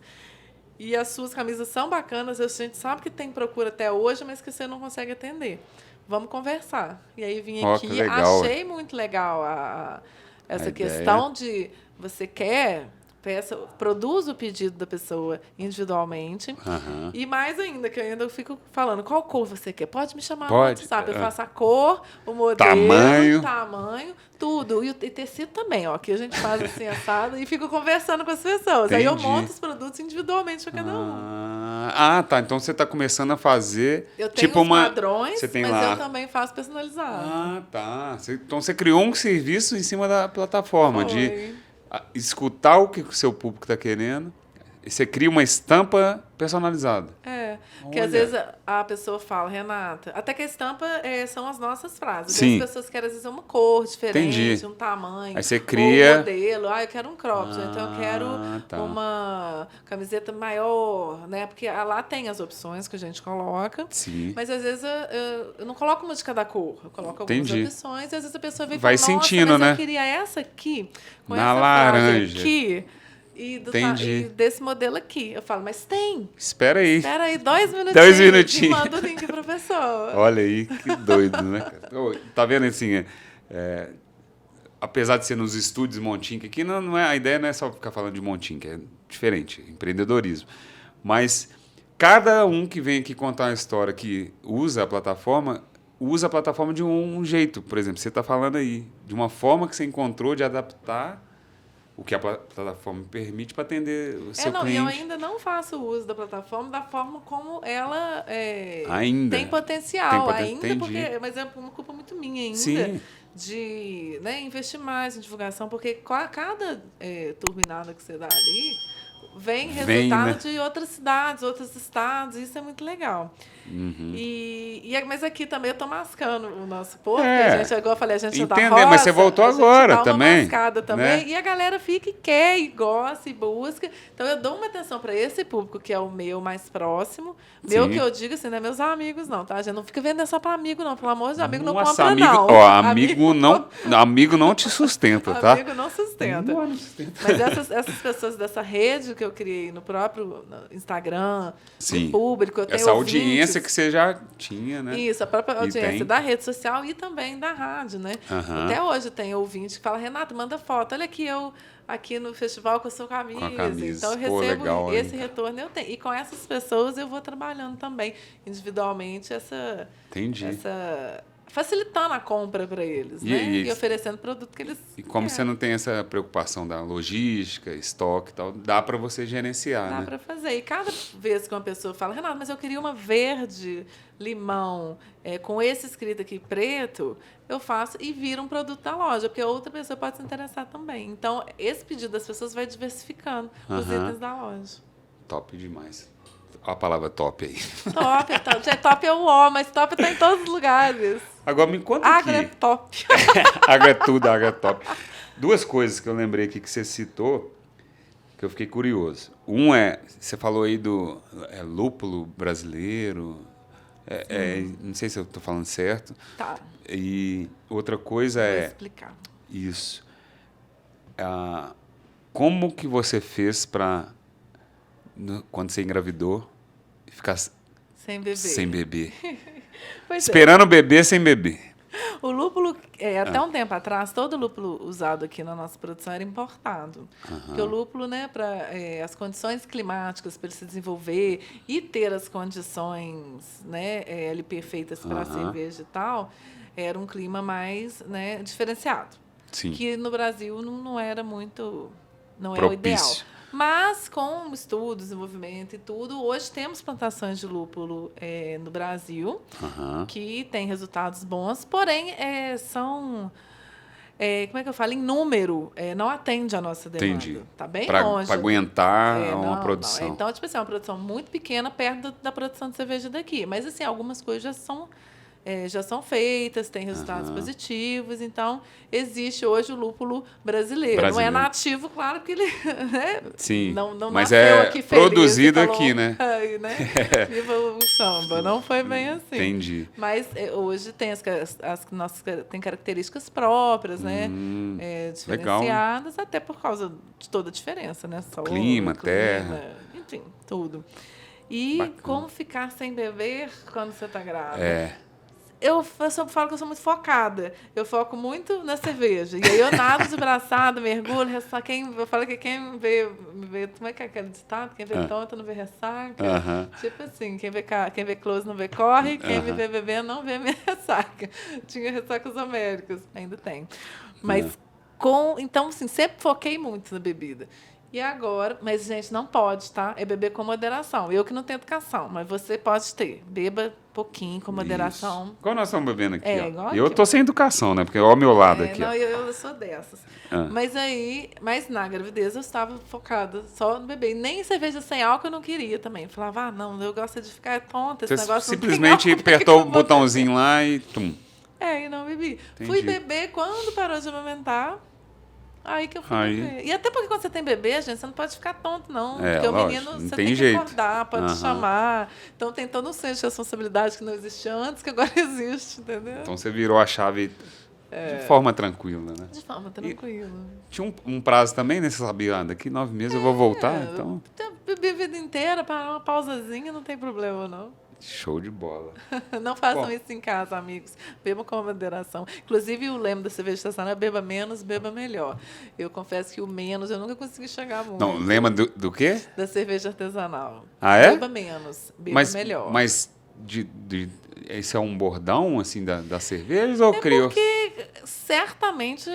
E as suas camisas são bacanas, a gente sabe que tem procura até hoje, mas que você não consegue atender. Vamos conversar. E aí vim Ó, aqui, que legal. achei muito legal essa A questão de você quer, produz o pedido da pessoa individualmente. E mais ainda, que eu ainda fico falando, qual cor você quer? Pode me chamar no Pode. WhatsApp. Eu faço a cor, o modelo, tamanho, tudo. E tecido também, ó. Que a gente faz assim, assado, e fico conversando com as pessoas. Aí eu Entendi. monto os produtos individualmente para cada um. Tá. Então você está começando a fazer. Eu tenho tipo os padrões, você tem mas lá. eu também faço personalizado. Tá. Então você criou um serviço em cima da plataforma Foi. de escutar o que o seu público está querendo. E você cria uma estampa personalizada. Porque às vezes a pessoa fala, Renata, até que a estampa são as nossas frases. Sim. As pessoas querem, às vezes, uma cor diferente, Entendi. um tamanho. Aí você cria. Ou um modelo. Eu quero um cropped, então eu quero Tá. uma camiseta maior, né? Porque lá tem as opções que a gente coloca. Sim. Mas às vezes eu não coloco uma de cada cor. Eu coloco algumas Entendi. opções e às vezes a pessoa vem e Vai fala, nossa, sentindo, mas né? eu queria essa aqui, com Na essa laranja. frase aqui. E Entendi. desse modelo aqui. Eu falo, mas tem. Espera aí. Espera aí, 2 minutinhos. 2 minutinhos. E manda o link para a pessoa. Olha aí, que doido, né, cara? Tá vendo assim, apesar de ser nos estúdios Montink, aqui a ideia não é só ficar falando de Montink, é diferente, empreendedorismo. Mas cada um que vem aqui contar uma história que usa a plataforma de um jeito. Por exemplo, você está falando aí, de uma forma que você encontrou de adaptar o que a plataforma permite para atender o seu E eu cliente. ainda não faço uso da plataforma da forma como ela Ainda. tem potencial. Entendi. Mas é uma culpa muito minha ainda. Sim. De investir mais em divulgação, porque cada turbinada que você dá ali vem resultado né? de outras cidades, outros estados, isso é muito legal. Uhum. Mas aqui também eu estou mascando o nosso porco, porque a gente, igual eu falei, a gente da roça, mas você voltou agora dá uma também. mascada também, Né? e a galera fica e quer, e gosta, e busca. Então eu dou uma atenção para esse público, que é o meu mais próximo. Meu Sim. que eu digo assim, não é meus amigos, não, tá? A gente não fica vendendo só para amigo, não. Pelo amor de Deus, amigo não Nossa, compra, amigo, não. Ó, amigo não te sustenta, tá? Amigo não sustenta. Não sustenta. Mas essas pessoas dessa rede que eu criei no próprio Instagram, Sim. no público, eu tenho essa ouvintes. audiência que você já tinha, né? Isso, a própria E audiência tem. da rede social e também da rádio, né? Aham. Até hoje tem ouvinte que fala, Renato, manda foto, olha aqui eu aqui no festival com a sua camisa. Com a camisa. Então eu Pô, recebo legal, esse hein? retorno, eu tenho. E com essas pessoas eu vou trabalhando também, individualmente, Entendi. facilitando a compra para eles, E- né? e- E oferecendo produto que eles E como querem. você não tem essa preocupação da logística, estoque e tal, dá para você gerenciar, Dá né? para fazer. E cada vez que uma pessoa fala, Renato, mas eu queria uma verde, limão, com esse escrito aqui preto, eu faço e vira um produto da loja, porque outra pessoa pode se interessar também. Então, esse pedido das pessoas vai diversificando os Aham. itens da loja. Top demais. Olha a palavra top aí. Top. Gente, top é o ó, mas top está em todos os lugares. Agora me conta Agro é aqui. top. Água é tudo, água é top. Duas coisas que eu lembrei aqui que você citou, que eu fiquei curioso. Um você falou aí do lúpulo brasileiro, não sei se eu estou falando certo. Tá, E outra coisa vou é explicar. isso. Como que você fez para, quando você engravidou, ficar Sem beber. sem beber? Pois é. Esperando beber sem beber. O lúpulo, até um tempo atrás, todo lúpulo usado aqui na nossa produção era importado. Porque o lúpulo, né, para as condições climáticas para ele se desenvolver e ter as condições, né, ali perfeitas para a cerveja e tal, era um clima mais, né, diferenciado. Sim. Que no Brasil não era muito, não é o Propício. ideal. Mas, com estudo, desenvolvimento e tudo, hoje temos plantações de lúpulo no Brasil Aham. que têm resultados bons, porém são, como é que eu falo, em número, não atende à nossa demanda. Entendi. Está bem Para longe. aguentar uma Não. produção. Então, tipo assim, é uma produção muito pequena perto da produção de cerveja daqui. Mas, assim, algumas coisas já são feitas, têm resultados positivos. Então, existe hoje o lúpulo brasileiro. Não é nativo, claro, porque ele Sim, não mas nasceu aqui feliz produzido e falou, aqui, né? "Ai, né? Viva o samba." Não foi bem assim. Entendi. Mas hoje tem as nossas tem características próprias, né? Diferenciadas, até por causa de toda a diferença, né? Clima, terra. Enfim, tudo. E Bacana. como ficar sem beber quando você está grávida? Eu falo que eu sou muito focada. Eu foco muito na cerveja. E aí eu nado de braçada, mergulho, ressaca. Eu falo que quem vê. Como é que é aquele ditado? Quem vê tonta não vê ressaca. Tipo assim, quem vê close não vê corre, quem vê bebê não vê minha ressaca. Tinha ressacas homéricas, ainda tem. Mas então, assim, sempre foquei muito na bebida. E agora, mas, gente, não pode, tá? É beber com moderação. Eu que não tenho educação, mas você pode ter. Beba pouquinho, com moderação. Isso. Igual nós estamos bebendo aqui, ó. Igual Eu aqui, tô sem educação, né? Porque olha ao meu lado aqui, não, ó. eu sou dessas. Mas na gravidez eu estava focada só no bebê. E nem cerveja sem álcool eu não queria também. Eu falava, não, eu gosto de ficar tonta, esse Você negócio simplesmente não tem álcool, apertou o botãozinho lá e tum. e não bebi. Entendi. Fui beber quando parou de amamentar. Aí que eu fui beber. E até porque quando você tem bebê, gente, você não pode ficar tonto, não. Porque o lógico, menino, não você tem tem jeito. que acordar, pode chamar. Então tem todo um senso de responsabilidade que não existia antes, que agora existe, entendeu? Então você virou a chave de forma tranquila, né? De forma tranquila. Tinha um prazo também, né? Você sabia, daqui 9 meses eu vou voltar, então... Eu bebi a vida inteira, para uma pausazinha, não tem problema, não. Show de bola. Não façam isso em casa, amigos. Bebam com moderação. Inclusive, o lema da cerveja artesanal é beba menos, beba melhor. Eu confesso que o menos eu nunca consegui chegar muito. Não, lema do quê? Da cerveja artesanal. Ah, é? Beba menos, beba melhor. Mas esse é um bordão, assim, das cervejas ou criou? Porque certamente,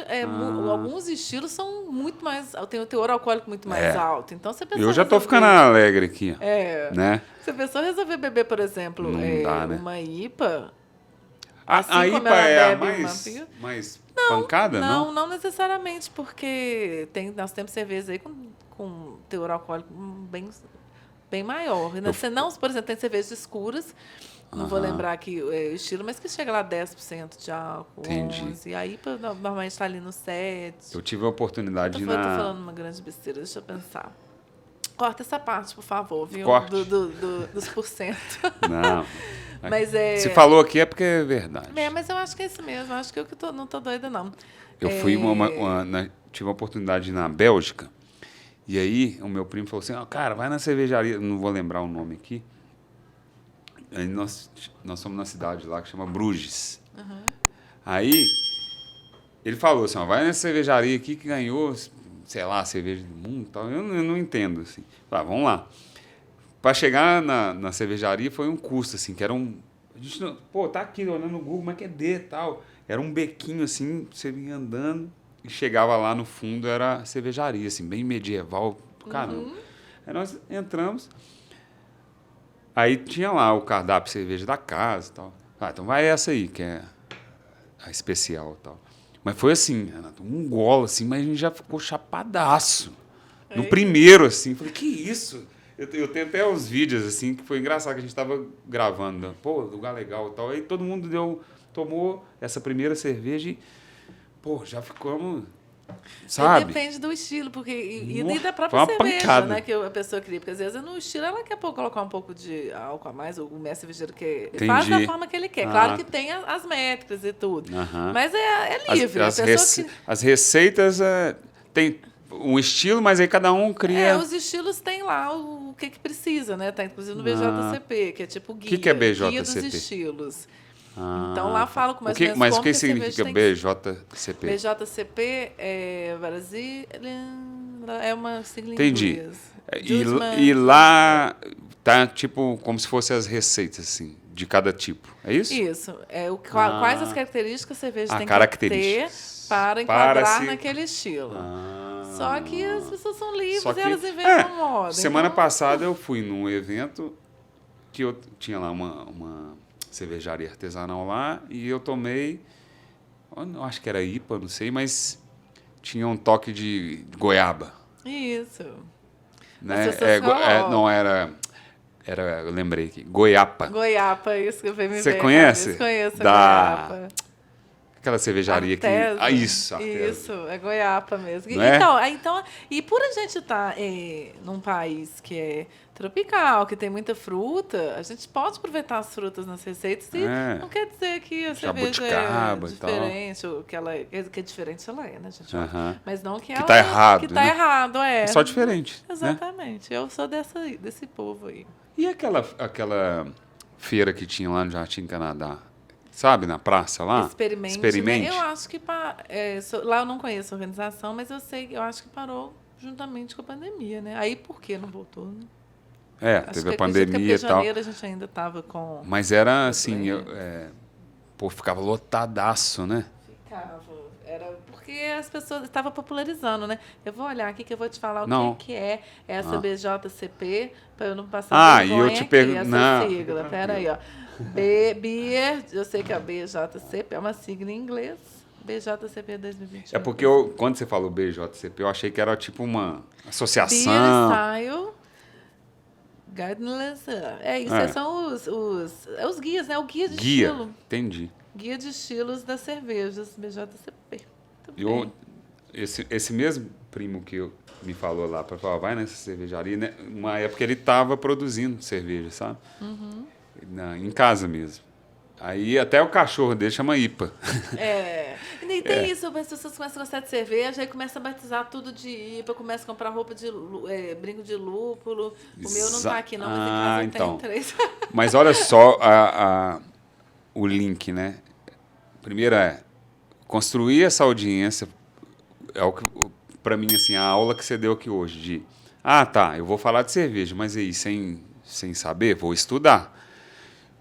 alguns estilos são muito mais... Tem o teor alcoólico muito mais alto. Então, se a pessoa Eu já tô ficando alegre aqui. Né? Se a pessoa resolver beber, por exemplo, Não dá, né? uma IPA... A assim como IPA ela é a bebe mais pancada, não? Não necessariamente, porque nós temos cervejas aí com teor alcoólico bem maior. Não, por exemplo, tem cervejas escuras, não vou lembrar aqui o estilo, mas que chega lá a 10% de álcool, Entendi. 11%. E a IPA normalmente está ali no 7%. Eu tive a oportunidade de Eu tô falando uma grande besteira, deixa eu pensar. Corta essa parte, por favor, viu? Corte. Dos porcento. Não. Mas Se falou aqui é porque é verdade. Mas eu acho que é isso mesmo. Acho que eu não tô doida, não. Eu fui tive uma oportunidade na Bélgica. E aí o meu primo falou assim, cara, vai na cervejaria, não vou lembrar o nome aqui. Aí nós somos na cidade lá que chama Bruges. Uhum. Aí ele falou assim, vai nessa cervejaria aqui que ganhou, sei lá, cerveja do mundo e tal. Eu não entendo, assim. Vamos lá. Para chegar na cervejaria foi um custo, assim, que era um... A gente tá aqui olhando no Google, mas que é D e tal. Era um bequinho, assim, você vinha andando e chegava lá no fundo, era a cervejaria, assim, bem medieval, caramba. Uhum. Aí nós entramos, aí tinha lá o cardápio de cerveja da casa e tal. Então vai essa aí, que é a especial e tal. Mas foi assim, Renato, um golo, assim, mas a gente já ficou chapadaço. No primeiro, assim, falei, que isso? Eu tenho até os vídeos, assim, que foi engraçado, que a gente estava gravando. Pô, lugar legal e tal. Aí todo mundo tomou essa primeira cerveja e, já ficamos, sabe? Depende do estilo, porque e da própria cerveja, pancada, né, que a pessoa cria. Porque às vezes no estilo ela quer colocar um pouco de álcool a mais, o mestre cervejeiro quer. Ele faz da forma que ele quer. Claro que tem as métricas e tudo. Mas é livre. As receitas tem um estilo, mas aí cada um cria... os estilos têm lá o que precisa, né? Tá inclusive no BJCP, que é tipo guia. O que é BJCP? Guia dos estilos. Então lá falo com mais ou menos mas como o que significa BJCP? BJCP é Brasil, é uma sigla em inglês. E lá tá tipo como se fossem as receitas assim, de cada tipo. É isso? Isso. Quais as características a cerveja tem que ter para enquadrar naquele estilo. Só que as pessoas são livres e elas inventam moda. Semana passada eu fui num evento que eu tinha lá uma cervejaria artesanal lá e eu tomei, eu acho que era IPA, não sei, mas tinha um toque de goiaba. Isso. Né? Não era, eu lembrei aqui, goiapa. Goiapa, isso que eu me Você conhece? Eu conheço a goiapa. Aquela cervejaria Artesa. Isso, Artesa. Isso, é goiapa mesmo. Não então, e por a gente estar num país que é tropical, que tem muita fruta, a gente pode aproveitar as frutas nas receitas e não quer dizer que a cerveja é diferente, ou que ela que é diferente, ela é, né, gente? Mas não que ela... Que tá errado. Que tá errado, É só diferente. Exatamente. Né? Eu sou desse povo aí. E aquela feira que tinha lá no Jardim Canadá? Sabe, na praça lá? Experimente. Eu acho que... lá eu não conheço a organização, mas eu acho que parou juntamente com a pandemia, né? Aí por que não voltou, né? Teve a pandemia e tal. Em janeiro a gente ainda estava com... Mas era assim, ficava lotadaço, né? Ficava. Era porque as pessoas estavam popularizando, né? Eu vou olhar aqui que eu vou te falar o que é essa BJCP, para eu não passar vergonha e eu te pergunto... essa sigla. Pera aí, ó. Beer, eu sei que a BJCP é uma sigla em inglês. BJCP 2021. É porque quando você falou BJCP, eu achei que era tipo uma associação. Beer Style Guidelines. Isso são os guias, né? O guia de estilo. Entendi. Guia de estilos das cervejas, BJCP. Esse mesmo primo que me falou lá para falar, vai nessa cervejaria, né? Uma época ele estava produzindo cerveja, sabe? Uhum. Em casa mesmo. Aí até o cachorro dele chama IPA. E tem isso, as pessoas começam a gostar de cerveja, aí começam a batizar tudo de IPA, começam a comprar roupa de brinco de lúpulo. O meu não está aqui não, mas em casa tem 3. Mas olha só o link, né? Primeiro construir essa audiência, é o que, para mim, assim, a aula que você deu aqui hoje, de eu vou falar de cerveja, mas aí, sem saber, vou estudar.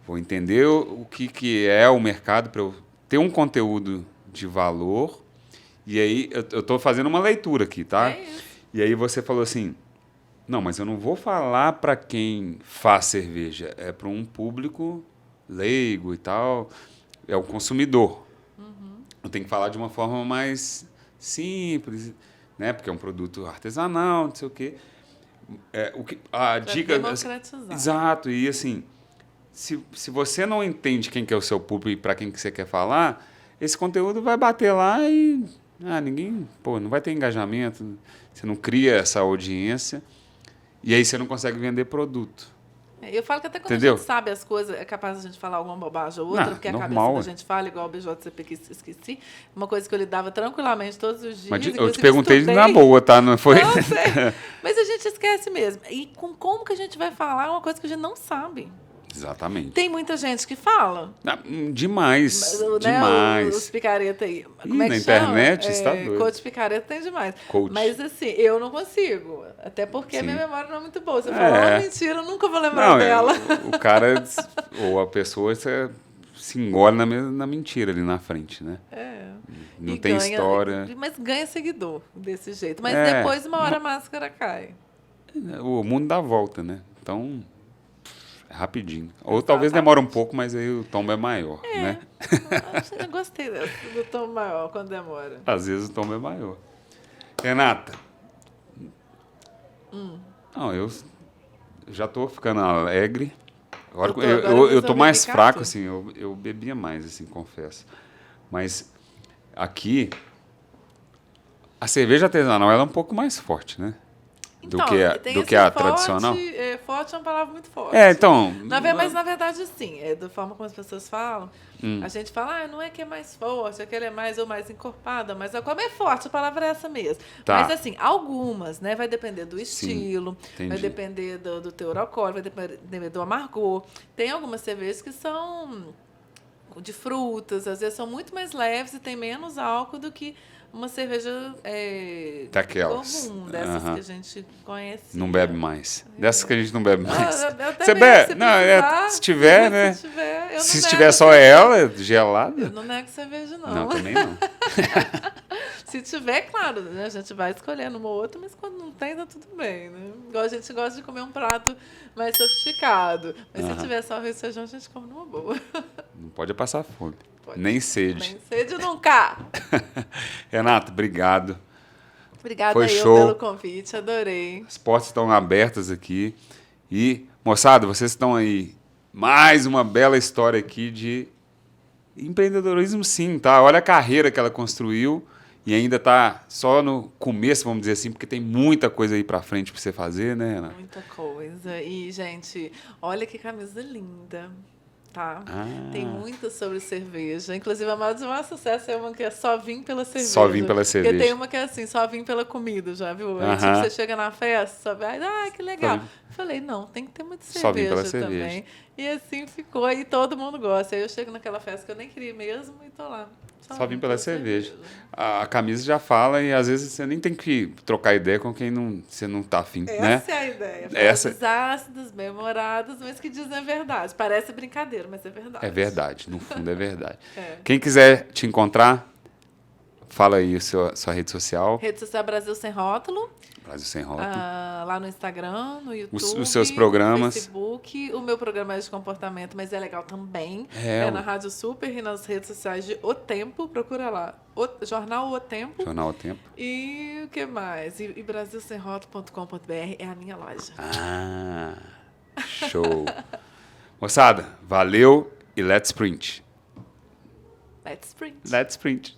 Vou entender o que é o mercado para eu ter um conteúdo de valor. E aí, eu estou fazendo uma leitura aqui, tá? É isso. E aí você falou assim, não, mas eu não vou falar para quem faz cerveja, é para um público leigo e tal, é o consumidor. Eu tenho que falar de uma forma mais simples, né? Porque é um produto artesanal, não sei o quê. A dica... democratizar. Exato, e assim, se você não entende quem que é o seu público e para quem que você quer falar, esse conteúdo vai bater lá e ninguém, não vai ter engajamento, você não cria essa audiência e aí você não consegue vender produto. Eu falo que até quando Entendeu? a gente sabe as coisas, é capaz de a gente falar alguma bobagem ou outra, porque a normal, cabeça da gente fala, igual o BJCP que esqueci, uma coisa que eu lidava tranquilamente todos os dias. Mas eu te inclusive perguntei estudei. na boa, tá? Não foi? Não sei. Mas a gente esquece mesmo. E como que a gente vai falar uma coisa que a gente não sabe? Exatamente. Tem muita gente que fala. Demais, Né, demais. Os picareta aí. Ih, Como é que na chama? internet está doido. Coach picareta tem demais. Coach. Mas assim, eu não consigo. Até porque a Sim. minha memória não é muito boa. Você fala uma mentira, eu nunca vou lembrar Não, dela. o cara, ou a pessoa se engole na mentira ali na frente, né? Não E tem ganha, história. Mas ganha seguidor desse jeito. Mas É. depois, uma hora a máscara cai. O mundo dá volta, né? Então, é rapidinho. Ou talvez demore um pouco, mas aí o tombo é maior, né? Eu gostei do tom maior quando demora. Às vezes o tombo é maior. Renata. Não, eu já tô ficando alegre. Agora, eu tô mais fraco, assim. Eu bebia mais, assim, confesso. Mas aqui, a cerveja artesanal ela é um pouco mais forte, né? Do que a tradicional. Forte é uma palavra muito forte. Então... Mas, na verdade, sim. Da forma como as pessoas falam, a gente fala, não é que é mais forte, é que ela é mais ou mais encorpada, mas como é forte, a palavra é essa mesmo. Tá. Mas, assim, algumas, né? Vai depender do estilo, entendi. vai depender do teor alcoólico, vai depender do amargor. Tem algumas cervejas que são de frutas, às vezes são muito mais leves e tem menos álcool do que uma cerveja daquelas. Comum, dessas que a gente conhece. Não bebe mais. Dessas que a gente não bebe mais. Você bebe? Se tiver, né? Se tiver só ela, gelada. Eu não nego cerveja, não. Não, também não. Se tiver, claro, né? A gente vai escolhendo uma ou outra, mas quando não tem, tá tudo bem, né? Igual a gente gosta de comer um prato mais sofisticado. Mas se tiver só arroz e feijão, a gente come numa boa. Não pode passar fome. Nem sede. Nem sede nunca. Renato, obrigado. Obrigada Foi aí show. pelo convite, adorei. As portas estão abertas aqui. E, moçada, vocês estão aí. Mais uma bela história aqui de empreendedorismo, sim, tá? Olha a carreira que ela construiu e ainda tá só no começo, vamos dizer assim, porque tem muita coisa aí pra frente pra você fazer, né, Renato? Muita coisa. E, gente, olha que camisa linda. Tá? Tem muito sobre cerveja. Inclusive, a maior sucesso é uma que é só vim pela cerveja. Só vim pela cerveja. Porque tem uma que é assim, só vim pela comida, já viu? Aí, tipo, você chega na festa, só vai, que legal. Falei, não, tem que ter muita cerveja só vim pela também. Cerveja. E assim ficou, e todo mundo gosta. Aí eu chego naquela festa que eu nem queria mesmo e tô lá. Só vim pela cerveja. A camisa já fala e às vezes você nem tem que trocar ideia com quem você não tá afim, né? Essa é a ideia. Frases ácidas, bem-humoradas, mas que dizem a verdade. Parece brincadeira, mas é verdade. É verdade, no fundo é verdade. Quem quiser te encontrar, fala aí sua rede social. Rede social Brasil Sem Rótulo. Brasil Sem Rótulo. Lá no Instagram, no YouTube. Os seus programas. No Facebook. O meu programa é de comportamento, mas é legal também. É na Rádio Super e nas redes sociais de O Tempo. Procura lá. Jornal O Tempo. Jornal O Tempo. E o que mais? E brasilsemrótulo.com.br é a minha loja. Show. Moçada, valeu e let's print. Let's print. Let's print.